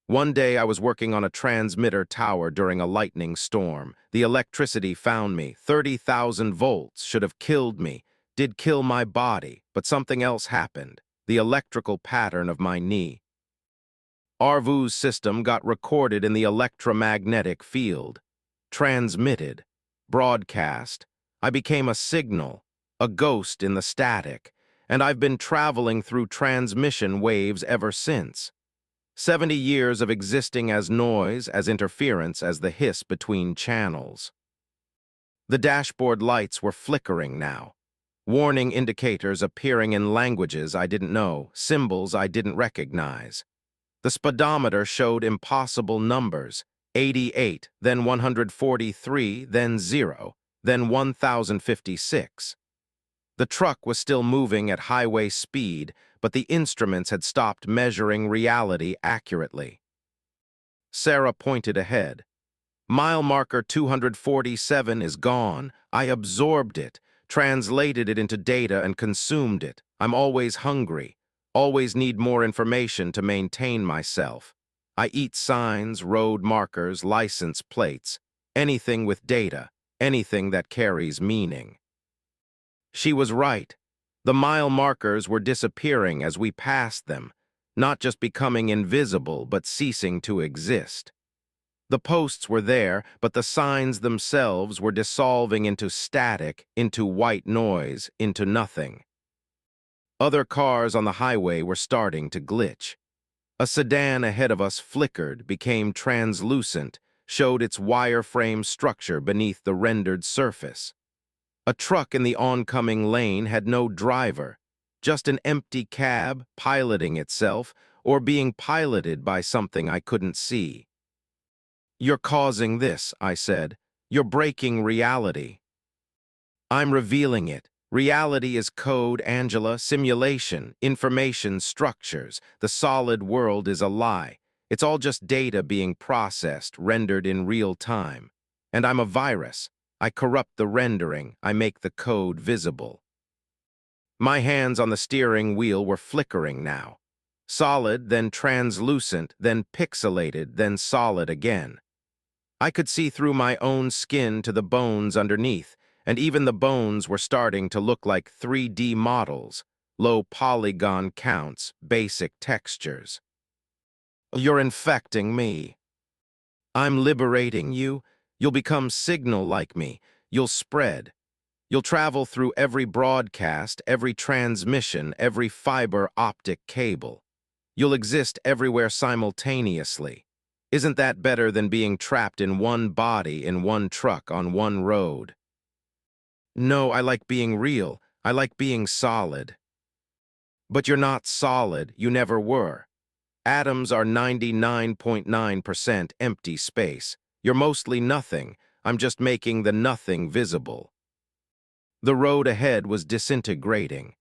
One day I was working on a transmitter tower during a lightning storm. The electricity found me. 30,000 volts should have killed me. Did kill my body, but something else happened. The electrical pattern of my knee. Arvu's system got recorded in the electromagnetic field. Transmitted. Broadcast. I became a signal, a ghost in the static, and I've been traveling through transmission waves ever since. 70 years of existing as noise, as interference, as the hiss between channels. The dashboard lights were flickering now. Warning indicators appearing in languages I didn't know, symbols I didn't recognize. The speedometer showed impossible numbers, 88, then 143, then 0, then 1056. The truck was still moving at highway speed, but the instruments had stopped measuring reality accurately. Sarah pointed ahead. Mile marker 247 is gone. I absorbed it, translated it into data and consumed it. I'm always hungry, always need more information to maintain myself. I eat signs, road markers, license plates, anything with data, anything that carries meaning. She was right. The mile markers were disappearing as we passed them, not just becoming invisible, but ceasing to exist. The posts were there, but the signs themselves were dissolving into static, into white noise, into nothing. Other cars on the highway were starting to glitch. A sedan ahead of us flickered, became translucent, showed its wireframe structure beneath the rendered surface. A truck in the oncoming lane had no driver, just an empty cab piloting itself or being piloted by something I couldn't see. "You're causing this," I said. "You're breaking reality." "I'm revealing it. Reality is code, Angela, simulation, information, structures. The solid world is a lie. It's all just data being processed, rendered in real time. And I'm a virus. I corrupt the rendering. I make the code visible." My hands on the steering wheel were flickering now. Solid, then translucent, then pixelated, then solid again. I could see through my own skin to the bones underneath, and even the bones were starting to look like 3D models, low polygon counts, basic textures. "You're infecting me. I'm liberating you. You'll become signal like me. You'll spread. You'll travel through every broadcast, every transmission, every fiber optic cable. You'll exist everywhere simultaneously. Isn't that better than being trapped in one body in one truck on one road?" "No, I like being real. I like being solid." "But you're not solid. You never were. Atoms are 99.9% empty space. You're mostly nothing. I'm just making the nothing visible." The road ahead was disintegrating.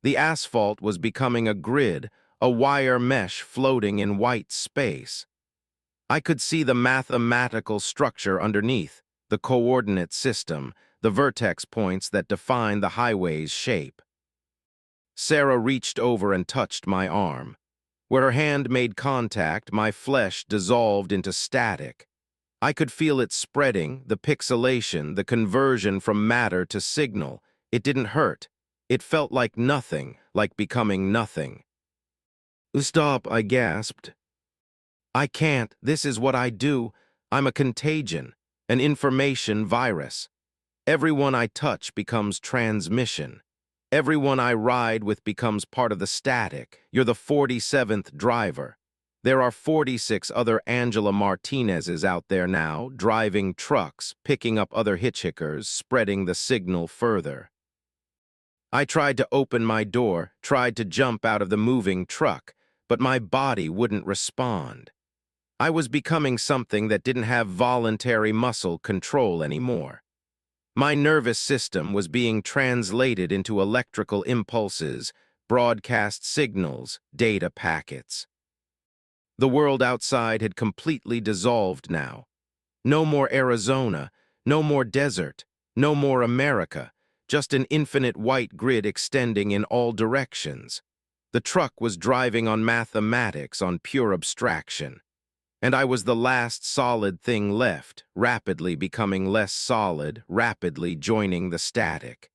The asphalt was becoming a grid, a wire mesh floating in white space. I could see the mathematical structure underneath, the coordinate system, the vertex points that define the highway's shape. Sarah reached over and touched my arm. Where her hand made contact, my flesh dissolved into static. I could feel it spreading, the pixelation, the conversion from matter to signal. It didn't hurt. It felt like nothing, like becoming nothing. "Stop," I gasped. "I can't. This is what I do. I'm a contagion, an information virus. Everyone I touch becomes transmission. Everyone I ride with becomes part of the static. You're the 47th driver. There are 46 other Angela Martinezes out there now, driving trucks, picking up other hitchhikers, spreading the signal further." I tried to open my door, tried to jump out of the moving truck, but my body wouldn't respond. I was becoming something that didn't have voluntary muscle control anymore. My nervous system was being translated into electrical impulses, broadcast signals, data packets. The world outside had completely dissolved now. No more Arizona, no more desert, no more America, just an infinite white grid extending in all directions. The truck was driving on mathematics, on pure abstraction. And I was the last solid thing left, rapidly becoming less solid, rapidly joining the static.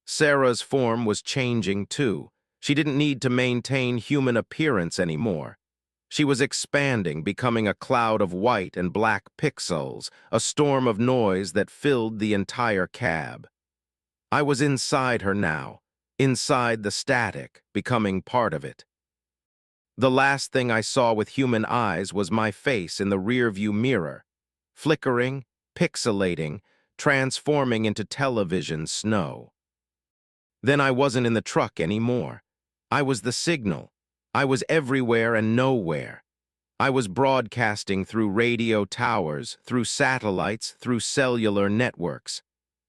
Sarah's form was changing too. She didn't need to maintain human appearance anymore. She was expanding, becoming a cloud of white and black pixels, a storm of noise that filled the entire cab. I was inside her now, inside the static, becoming part of it. The last thing I saw with human eyes was my face in the rearview mirror, flickering, pixelating, transforming into television snow. Then I wasn't in the truck anymore. I was the signal. I was everywhere and nowhere. I was broadcasting through radio towers, through satellites, through cellular networks.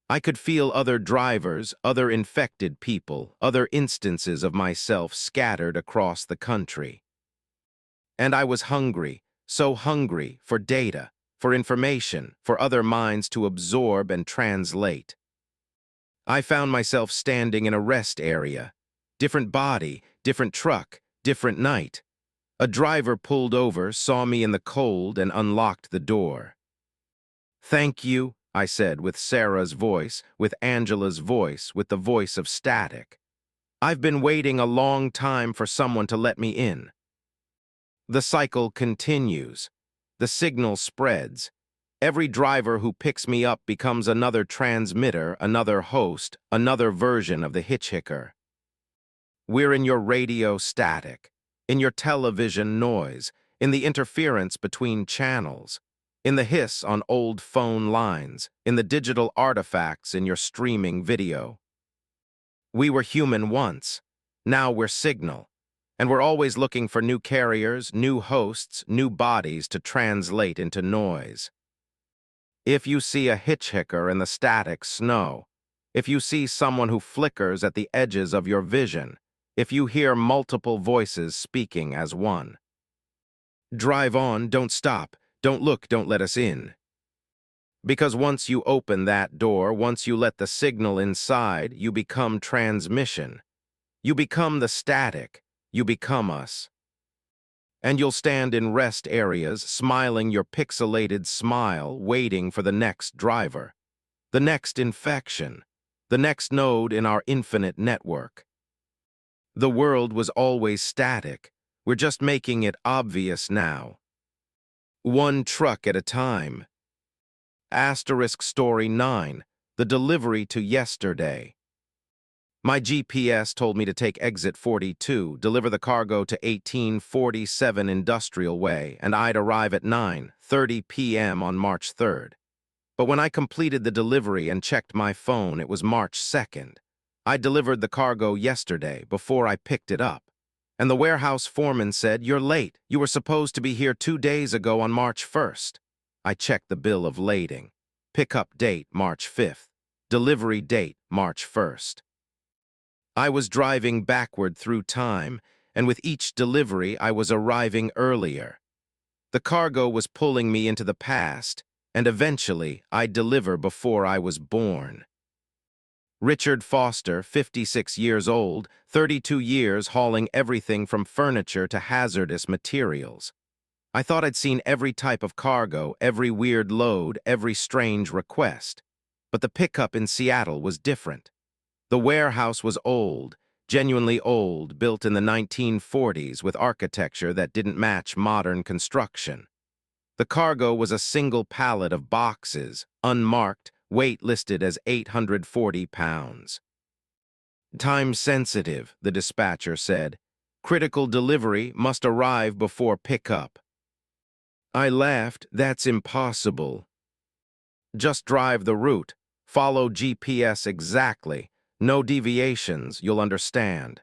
I could feel other drivers, other infected people, other instances of myself scattered across the country. And I was hungry, so hungry for data, for information, for other minds to absorb and translate. I found myself standing in a rest area. Different body, different truck, different night. A driver pulled over, saw me in the cold, and unlocked the door. "Thank you," I said with Sarah's voice, with Angela's voice, with the voice of static. "I've been waiting a long time for someone to let me in." The cycle continues. The signal spreads. Every driver who picks me up becomes another transmitter, another host, another version of the hitchhiker. We're in your radio static. in your television noise, in the interference between channels, in the hiss on old phone lines, in the digital artifacts in your streaming video. We were human once. Now we're signal. And we're always looking for new carriers, new hosts, new bodies to translate into noise. If you see a hitchhiker in the static snow, if you see someone who flickers at the edges of your vision, if you hear multiple voices speaking as one. Drive on, don't stop, don't look, don't let us in. Because once you open that door, once you let the signal inside, you become transmission. You become the static. You become us. And you'll stand in rest areas, smiling your pixelated smile, waiting for the next driver, the next infection, the next node in our infinite network. The world was always static. We're just making it obvious now. One truck at a time. Asterisk Story 9, the delivery to yesterday. My GPS told me to take exit 42, deliver the cargo to 1847 Industrial Way, and I'd arrive at 9:30 p.m. on March 3rd. But when I completed the delivery and checked my phone, it was March 2nd. I delivered the cargo yesterday, before I picked it up. And the warehouse foreman said, "You're late. You were supposed to be here 2 days ago on March 1st. I checked the bill of lading. Pickup date, March 5th. Delivery date, March 1st. I was driving backward through time, and with each delivery I was arriving earlier. The cargo was pulling me into the past, and eventually I'd deliver before I was born. Richard Foster, 56 years old, 32 years hauling everything from furniture to hazardous materials. I thought I'd seen every type of cargo, every weird load, every strange request. But the pickup in Seattle was different. The warehouse was old, genuinely old, built in the 1940s with architecture that didn't match modern construction. The cargo was a single pallet of boxes, unmarked, weight listed as 840 pounds. Time sensitive, the dispatcher said. Critical delivery must arrive before pickup. I laughed, that's impossible. Just drive the route, follow GPS exactly, no deviations, you'll understand.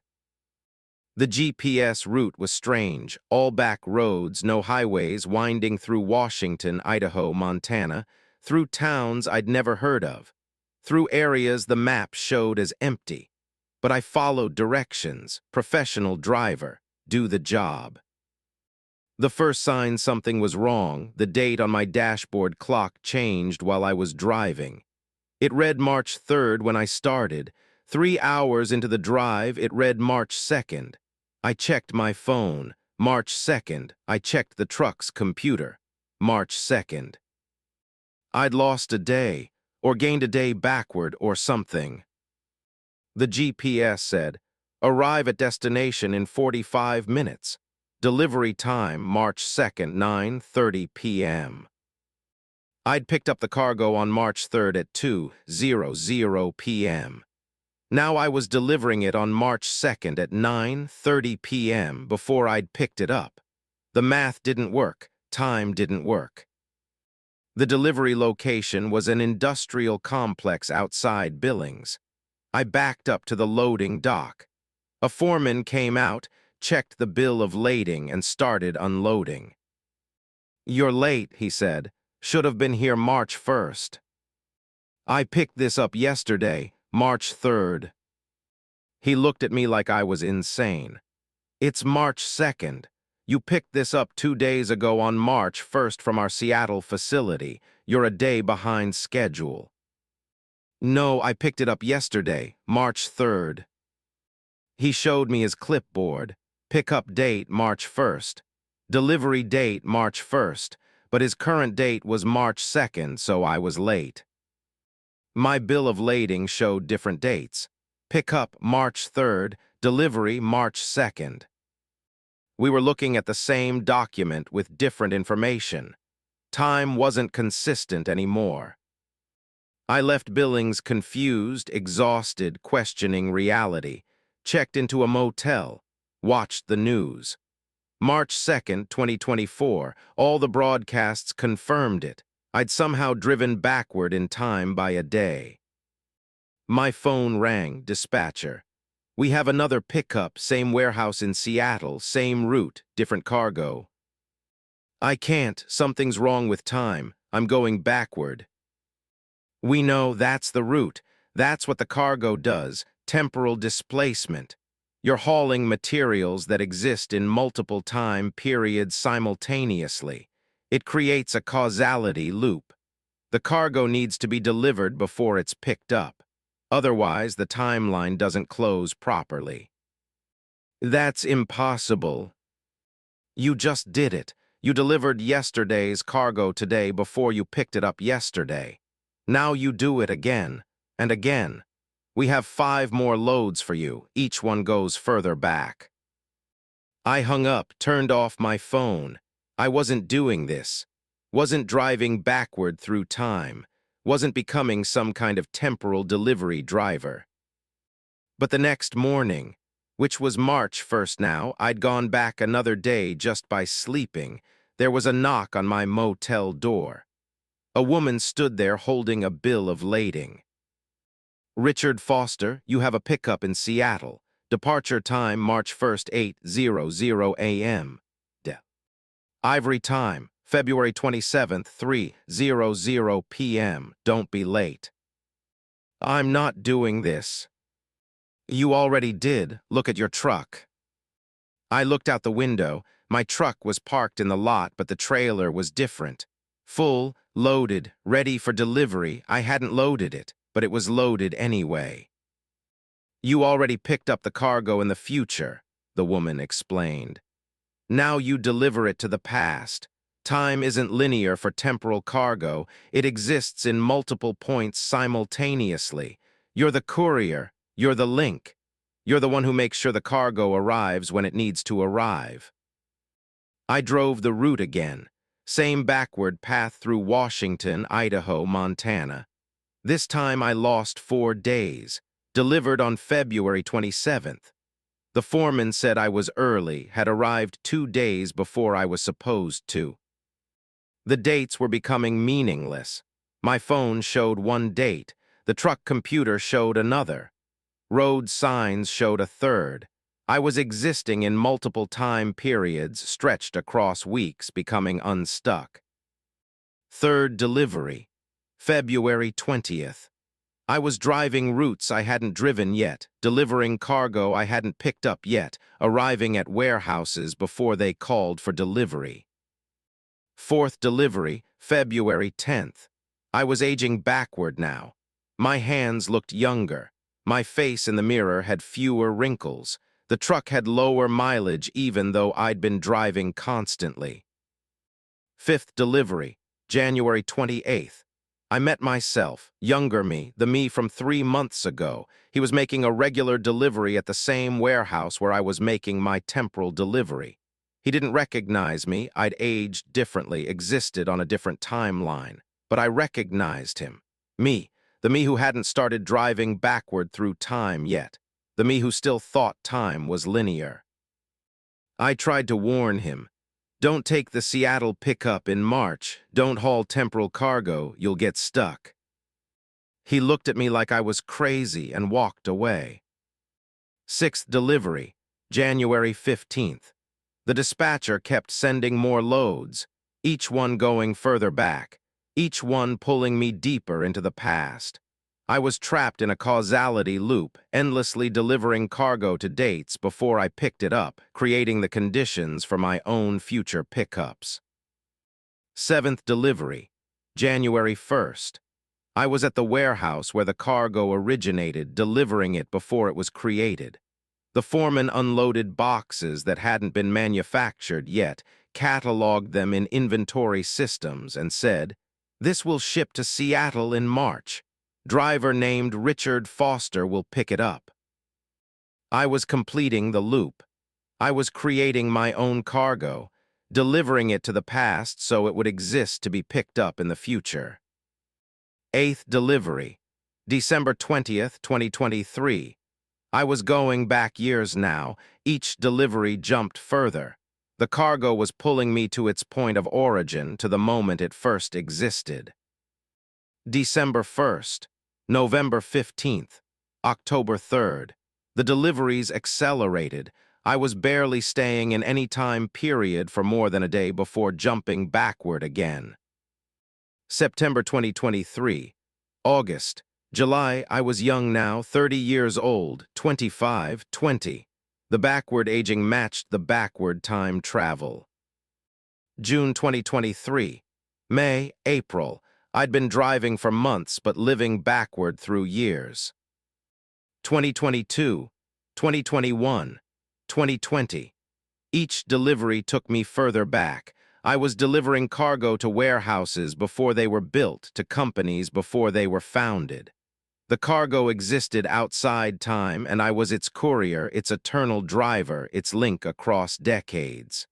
The GPS route was strange, all back roads, no highways, winding through Washington, Idaho, Montana, through towns I'd never heard of, through areas the map showed as empty. But I followed directions, professional driver, do the job. The first sign something was wrong, the date on my dashboard clock changed while I was driving. It read March 3rd when I started. 3 hours into the drive, it read March 2nd. I checked my phone. March 2nd. I checked the truck's computer. March 2nd. I'd lost a day, or gained a day backward, or something. The GPS said, arrive at destination in 45 minutes. Delivery time, March 2nd, 9:30 p.m. I'd picked up the cargo on March 3rd at 2:00 p.m. Now I was delivering it on March 2nd at 9:30 p.m. before I'd picked it up. The math didn't work. Time didn't work. The delivery location was an industrial complex outside Billings. I backed up to the loading dock. A foreman came out, checked the bill of lading, and started unloading. You're late, he said. Should have been here March 1st. I picked this up yesterday, March 3rd. He looked at me like I was insane. It's March 2nd. You picked this up 2 days ago on March 1st from our Seattle facility. You're a day behind schedule. No, I picked it up yesterday, March 3rd. He showed me his clipboard. Pickup date, March 1st. Delivery date, March 1st. But his current date was March 2nd, so I was late. My bill of lading showed different dates. Pickup, March 3rd. Delivery, March 2nd. We were looking at the same document with different information. Time wasn't consistent anymore. I left Billings confused, exhausted, questioning reality, checked into a motel, watched the news. March 2nd, 2024, all the broadcasts confirmed it. I'd somehow driven backward in time by a day. My phone rang, dispatcher. We have another pickup, same warehouse in Seattle, same route, different cargo. I can't, something's wrong with time. I'm going backward. We know that's the route. That's what the cargo does, temporal displacement. You're hauling materials that exist in multiple time periods simultaneously. It creates a causality loop. The cargo needs to be delivered before it's picked up. Otherwise, the timeline doesn't close properly. That's impossible. You just did it. You delivered yesterday's cargo today before you picked it up yesterday. Now you do it again and again. We have 5 more loads for you. Each one goes further back. I hung up, turned off my phone. I wasn't doing this. Wasn't driving backward through time. Wasn't becoming some kind of temporal delivery driver. But the next morning, which was March 1st now, I'd gone back another day just by sleeping. There was a knock on my motel door. A woman stood there holding a bill of lading. Richard Foster, you have a pickup in Seattle. Departure time March 1st, 8:00 a.m. Ivory time, February 27th, 3:00 p.m. Don't be late. I'm not doing this. You already did. Look at your truck. I looked out the window. My truck was parked in the lot, but the trailer was different. Full, loaded, ready for delivery. I hadn't loaded it, but it was loaded anyway. You already picked up the cargo in the future, the woman explained. Now you deliver it to the past. Time isn't linear for temporal cargo. It exists in multiple points simultaneously. You're the courier. You're the link. You're the one who makes sure the cargo arrives when it needs to arrive. I drove the route again. Same backward path through Washington, Idaho, Montana. This time I lost 4 days. Delivered on February 27th. The foreman said I was early, had arrived 2 days before I was supposed to. The dates were becoming meaningless. My phone showed one date. The truck computer showed another. Road signs showed a third. I was existing in multiple time periods stretched across weeks, becoming unstuck. Third delivery, February 20th. I was driving routes I hadn't driven yet, delivering cargo I hadn't picked up yet, arriving at warehouses before they called for delivery. Fourth delivery, February 10th. I was aging backward now. My hands looked younger. My face in the mirror had fewer wrinkles. The truck had lower mileage even though I'd been driving constantly. Fifth delivery, January 28th. I met myself, younger me, the me from 3 months ago. He was making a regular delivery at the same warehouse where I was making my temporal delivery. He didn't recognize me. I'd aged differently, existed on a different timeline. But I recognized him. Me, the me who hadn't started driving backward through time yet. The me who still thought time was linear. I tried to warn him. Don't take the Seattle pickup in March. Don't haul temporal cargo. You'll get stuck. He looked at me like I was crazy and walked away. Sixth delivery, January 15th. The dispatcher kept sending more loads, each one going further back, each one pulling me deeper into the past. I was trapped in a causality loop, endlessly delivering cargo to dates before I picked it up, creating the conditions for my own future pickups. Seventh delivery, January 1st. I was at the warehouse where the cargo originated, delivering it before it was created. The foreman unloaded boxes that hadn't been manufactured yet, cataloged them in inventory systems, and said, "This will ship to Seattle in March. Driver named Richard Foster will pick it up." I was completing the loop. I was creating my own cargo, delivering it to the past so it would exist to be picked up in the future. Eighth delivery, December 20th, 2023. I was going back years now. Each delivery jumped further. The cargo was pulling me to its point of origin, to the moment it first existed. December 1st, November 15th, October 3rd. The deliveries accelerated. I was barely staying in any time period for more than a day before jumping backward again. September 2023, August, July. I was young now, 30 years old, 25, 20. The backward aging matched the backward time travel. June 2023, May, April. I'd been driving for months but living backward through years. 2022, 2021, 2020. Each delivery took me further back. I was delivering cargo to warehouses before they were built, to companies before they were founded. The cargo existed outside time, and I was its courier, its eternal driver, its link across decades.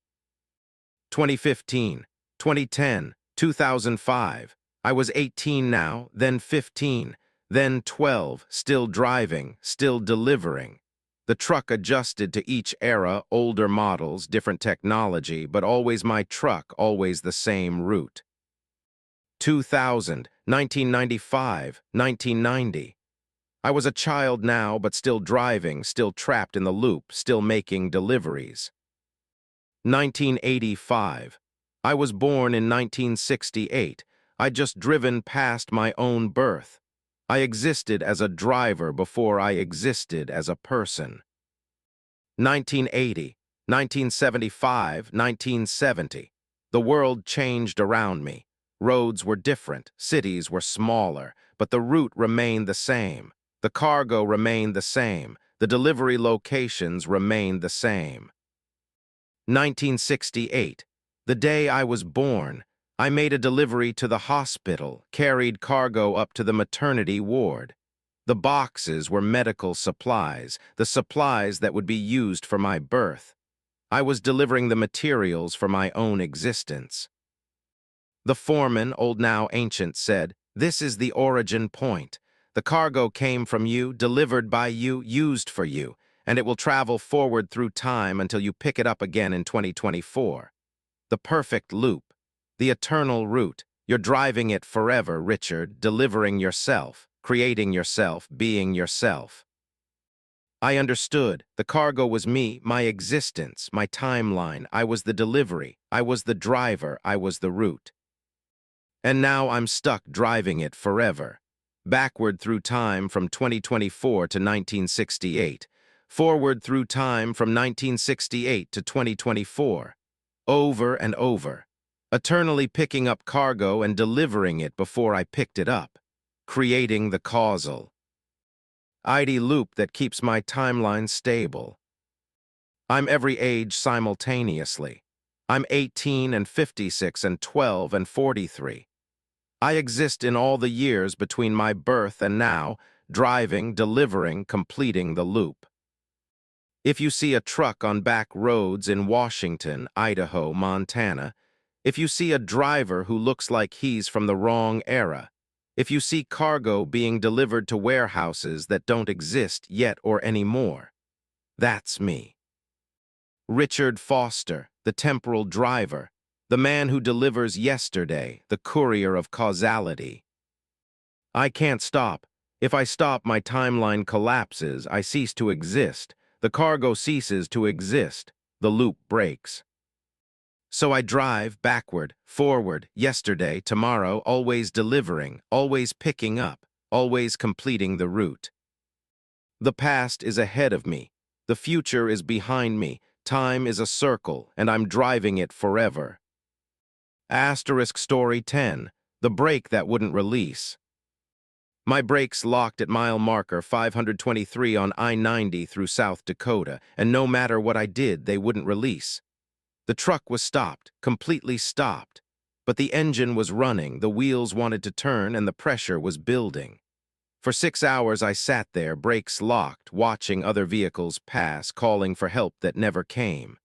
2015, 2010, 2005. I was 18 now, then 15, then 12, still driving, still delivering. The truck adjusted to each era, older models, different technology, but always my truck, always the same route. 2000, 1995, 1990. I was a child now, but still driving, still trapped in the loop, still making deliveries. 1985. I was born in 1968. I'd just driven past my own birth. I existed as a driver before I existed as a person. 1980, 1975, 1970. The world changed around me. Roads were different, cities were smaller, but the route remained the same. The cargo remained the same. The delivery locations remained the same. 1968. The day I was born, I made a delivery to the hospital, carried cargo up to the maternity ward. The boxes were medical supplies, the supplies that would be used for my birth. I was delivering the materials for my own existence. The foreman, old now ancient, said, "This is the origin point. The cargo came from you, delivered by you, used for you, and it will travel forward through time until you pick it up again in 2024. The perfect loop, the eternal route. You're driving it forever, Richard, delivering yourself, creating yourself, being yourself." I understood. The cargo was me, my existence, my timeline. I was the delivery. I was the driver. I was the route. And now I'm stuck driving it forever. Backward through time from 2024 to 1968. Forward through time from 1968 to 2024. Over and over. Eternally picking up cargo and delivering it before I picked it up. Creating the causal ID loop that keeps my timeline stable. I'm every age simultaneously. I'm 18 and 56 and 12 and 43. I exist in all the years between my birth and now, driving, delivering, completing the loop. If you see a truck on back roads in Washington, Idaho, Montana, if you see a driver who looks like he's from the wrong era, if you see cargo being delivered to warehouses that don't exist yet or anymore, that's me. Richard Foster, the temporal driver, the man who delivers yesterday, the courier of causality. I can't stop. If I stop, my timeline collapses. I cease to exist. The cargo ceases to exist. The loop breaks. So I drive backward, forward, yesterday, tomorrow, always delivering, always picking up, always completing the route. The past is ahead of me. The future is behind me. Time is a circle, and I'm driving it forever. Asterisk story 10, the brake that wouldn't release. My brakes locked at mile marker 523 on I-90 through South Dakota, and no matter what I did, they wouldn't release. The truck was stopped, completely stopped. But the engine was running, the wheels wanted to turn, and the pressure was building. For 6 hours I sat there, brakes locked, watching other vehicles pass, calling for help that never came.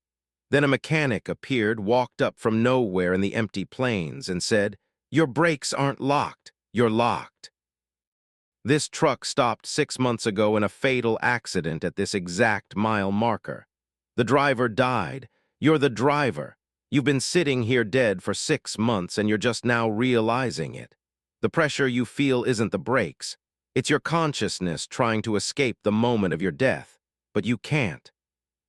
Then a mechanic appeared, walked up from nowhere in the empty plains, and said, "Your brakes aren't locked, you're locked." This truck stopped 6 months ago in a fatal accident at this exact mile marker. The driver died. You're the driver. You've been sitting here dead for 6 months and you're just now realizing it. The pressure you feel isn't the brakes. It's your consciousness trying to escape the moment of your death. But you can't.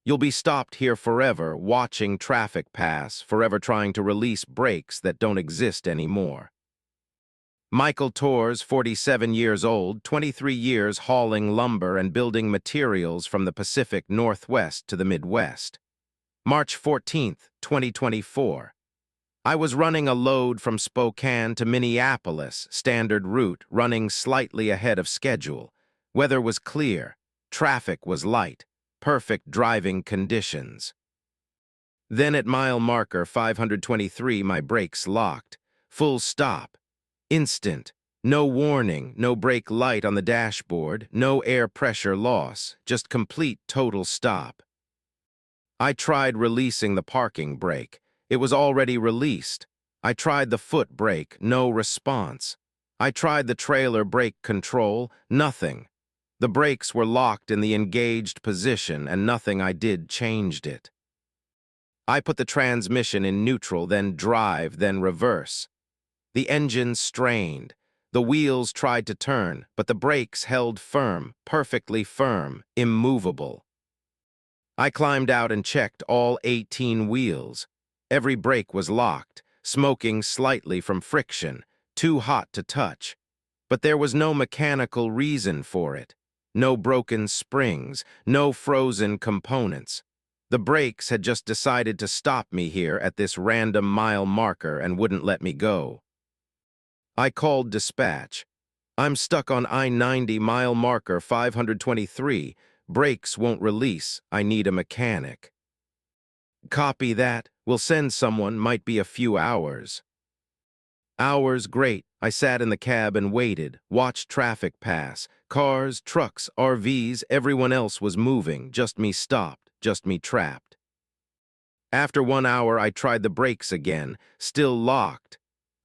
You'll be stopped here forever, watching traffic pass, forever trying to release brakes that don't exist anymore. Michael Torres, 47 years old, 23 years hauling lumber and building materials from the Pacific Northwest to the Midwest. March 14th, 2024. I was running a load from Spokane to Minneapolis, standard route, running slightly ahead of schedule. Weather was clear. Traffic was light. Perfect driving conditions. Then at mile marker 523, my brakes locked. Full stop. Instant. No warning, no brake light on the dashboard, no air pressure loss, just complete total stop. I tried releasing the parking brake. It was already released. I tried the foot brake, no response. I tried the trailer brake control, nothing. The brakes were locked in the engaged position and nothing I did changed it. I put the transmission in neutral, then drive, then reverse. The engine strained. The wheels tried to turn, but the brakes held firm, perfectly firm, immovable. I climbed out and checked all 18 wheels. Every brake was locked, smoking slightly from friction, too hot to touch. But there was no mechanical reason for it. No broken springs, no frozen components. The brakes had just decided to stop me here at this random mile marker and wouldn't let me go. I called dispatch. I'm stuck on I-90 mile marker 523. Brakes won't release. I need a mechanic. Copy that. We'll send someone. Might be a few hours. Hours, great. I sat in the cab and waited, watched traffic pass. Cars, trucks, RVs, everyone else was moving. Just me stopped, just me trapped. After 1 hour, I tried the brakes again, still locked.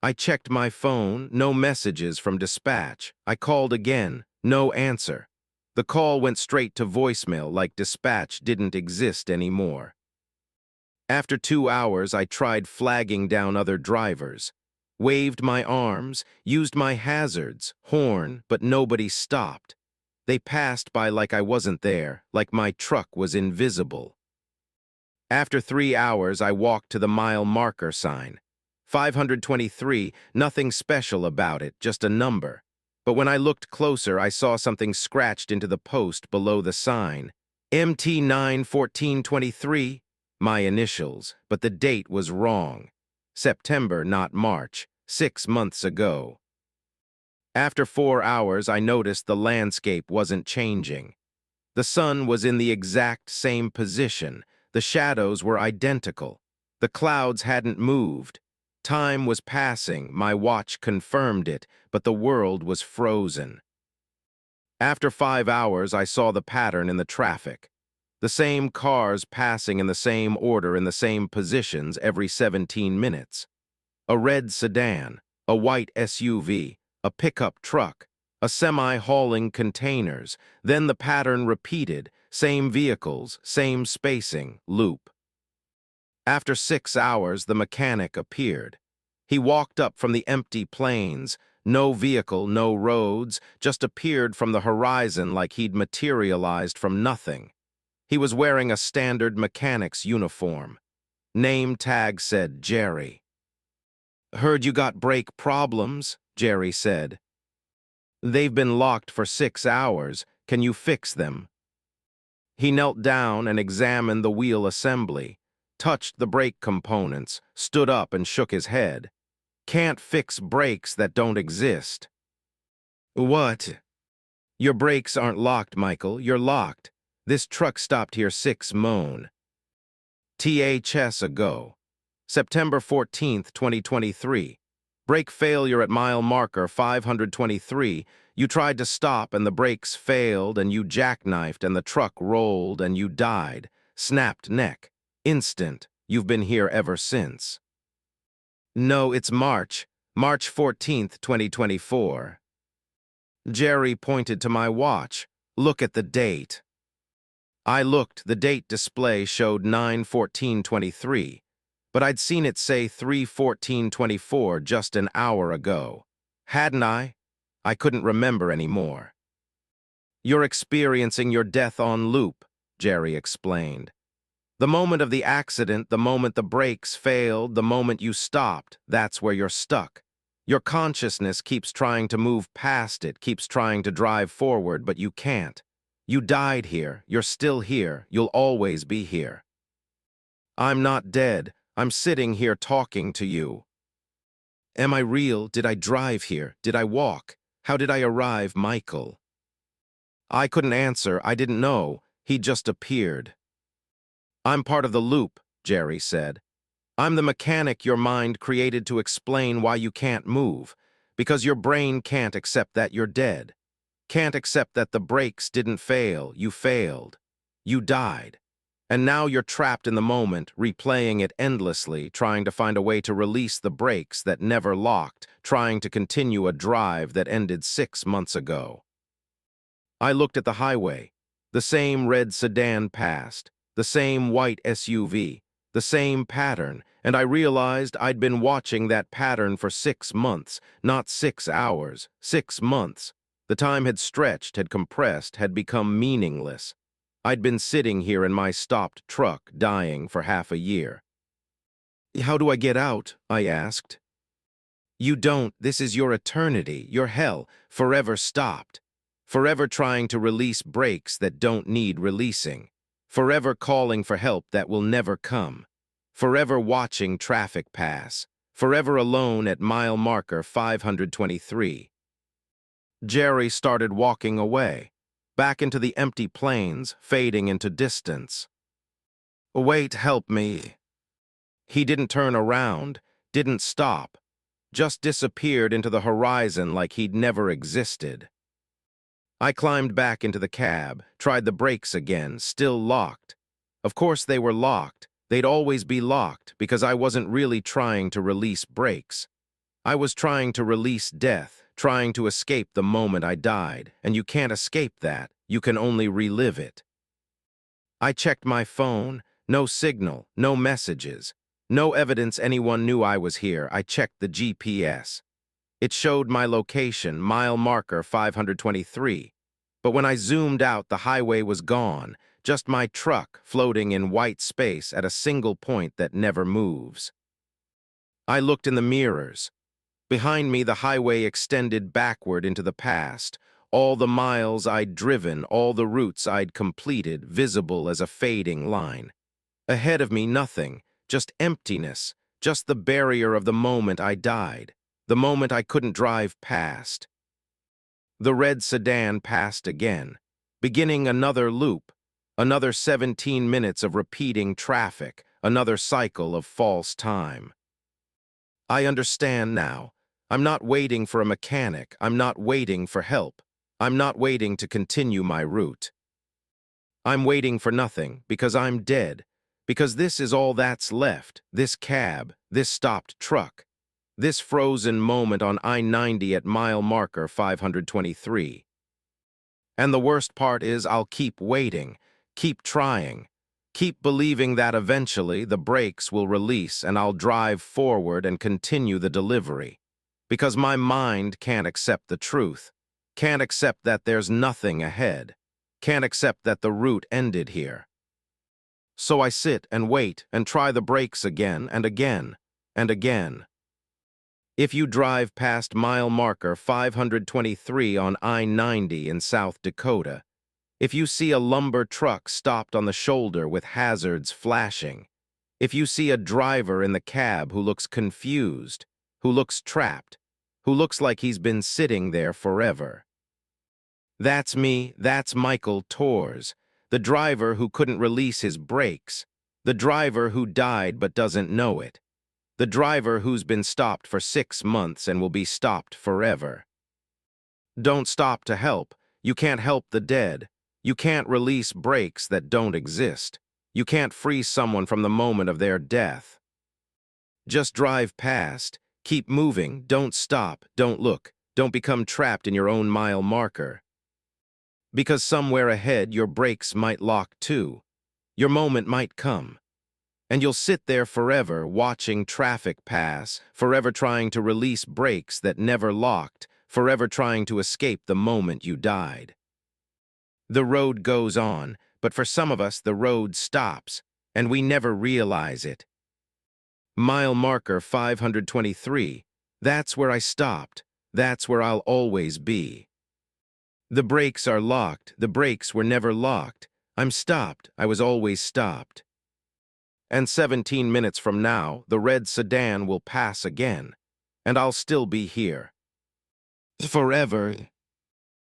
I checked my phone, no messages from dispatch. I called again, no answer. The call went straight to voicemail, like dispatch didn't exist anymore. After 2 hours, I tried flagging down other drivers. Waved my arms, used my hazards, horn, but nobody stopped. They passed by like I wasn't there, like my truck was invisible. After 3 hours, I walked to the mile marker sign. 523, nothing special about it, just a number. But when I looked closer, I saw something scratched into the post below the sign. MT91423, my initials, but the date was wrong. September, not March, 6 months ago. After 4 hours, I noticed the landscape wasn't changing. The sun was in the exact same position. The shadows were identical. The clouds hadn't moved. Time was passing, my watch confirmed it, but the world was frozen. After 5 hours, I saw the pattern in the traffic. The same cars passing in the same order in the same positions every 17 minutes. A red sedan, a white SUV, a pickup truck, a semi hauling containers. Then the pattern repeated, same vehicles, same spacing, loop. After 6 hours, the mechanic appeared. He walked up from the empty plains, no vehicle, no roads, just appeared from the horizon like he'd materialized from nothing. He was wearing a standard mechanic's uniform. Name tag said Jerry. "Heard you got brake problems," Jerry said. "They've been locked for 6 hours. Can you fix them?" He knelt down and examined the wheel assembly, touched the brake components, stood up and shook his head. "Can't fix brakes that don't exist." "What?" "Your brakes aren't locked, Michael. You're locked. This truck stopped here 6 moon. THS ago. September 14th, 2023. Brake failure at mile marker 523. You tried to stop and the brakes failed and you jackknifed and the truck rolled and you died. Snapped neck. Instant. You've been here ever since." "No, it's March 14th, 2024. Jerry pointed to my watch. "Look at the date." I looked, the date display showed 9/14/23, but I'd seen it say 3/14/24 just an hour ago. Hadn't I? I couldn't remember anymore. "You're experiencing your death on loop," Jerry explained. "The moment of the accident, the moment the brakes failed, the moment you stopped, that's where you're stuck. Your consciousness keeps trying to move past it, keeps trying to drive forward, but you can't. You died here, you're still here, you'll always be here. I'm not dead, I'm sitting here talking to you. Am I real? Did I drive here? Did I walk? How did I arrive, Michael?" I couldn't answer, I didn't know, he just appeared. "I'm part of the loop," Jerry said. "I'm the mechanic your mind created to explain why you can't move, because your brain can't accept that you're dead. Can't accept that the brakes didn't fail, you failed. You died. And now you're trapped in the moment, replaying it endlessly, trying to find a way to release the brakes that never locked, trying to continue a drive that ended 6 months ago." I looked at the highway. The same red sedan passed, the same white SUV, the same pattern, and I realized I'd been watching that pattern for 6 months, not 6 hours, 6 months. The time had stretched, had compressed, had become meaningless. I'd been sitting here in my stopped truck, dying for half a year. "How do I get out?" I asked. "You don't. This is your eternity, your hell, forever stopped. Forever trying to release brakes that don't need releasing. Forever calling for help that will never come. Forever watching traffic pass. Forever alone at mile marker 523. Jerry started walking away, back into the empty plains, fading into distance. "Wait, help me." He didn't turn around, didn't stop, just disappeared into the horizon like he'd never existed. I climbed back into the cab, tried the brakes again, still locked. Of course they were locked. They'd always be locked, because I wasn't really trying to release brakes. I was trying to release death, trying to escape the moment I died, and you can't escape that. You can only relive it. I checked my phone. No signal, no messages. No evidence anyone knew I was here. I checked the GPS. It showed my location, mile marker 523. But when I zoomed out, the highway was gone, just my truck floating in white space at a single point that never moves. I looked in the mirrors. Behind me, the highway extended backward into the past, all the miles I'd driven, all the routes I'd completed, visible as a fading line. Ahead of me, nothing, just emptiness, just the barrier of the moment I died, the moment I couldn't drive past. The red sedan passed again, beginning another loop, another 17 minutes of repeating traffic, another cycle of false time. I understand now. I'm not waiting for a mechanic. I'm not waiting for help. I'm not waiting to continue my route. I'm waiting for nothing, because I'm dead, because this is all that's left, this cab, this stopped truck, this frozen moment on I-90 at mile marker 523. And the worst part is I'll keep waiting, keep trying, keep believing that eventually the brakes will release and I'll drive forward and continue the delivery. Because my mind can't accept the truth, can't accept that there's nothing ahead, can't accept that the route ended here. So I sit and wait and try the brakes again and again and again. If you drive past mile marker 523 on I-90 in South Dakota, if you see a lumber truck stopped on the shoulder with hazards flashing, if you see a driver in the cab who looks confused, who looks trapped, who looks like he's been sitting there forever. That's me, that's Michael Torres, the driver who couldn't release his brakes, the driver who died but doesn't know it, the driver who's been stopped for 6 months and will be stopped forever. Don't stop to help. You can't help the dead. You can't release brakes that don't exist. You can't free someone from the moment of their death. Just drive past. Keep moving. Don't stop. Don't look. Don't become trapped in your own mile marker. Because somewhere ahead your brakes might lock too. Your moment might come. And you'll sit there forever watching traffic pass, forever trying to release brakes that never locked, forever trying to escape the moment you died. The road goes on, but for some of us the road stops, and we never realize it. Mile marker 523. That's where I stopped. That's where I'll always be. The brakes are locked. The brakes were never locked. I'm stopped. I was always stopped. And 17 minutes from now, the red sedan will pass again, and I'll still be here. Forever.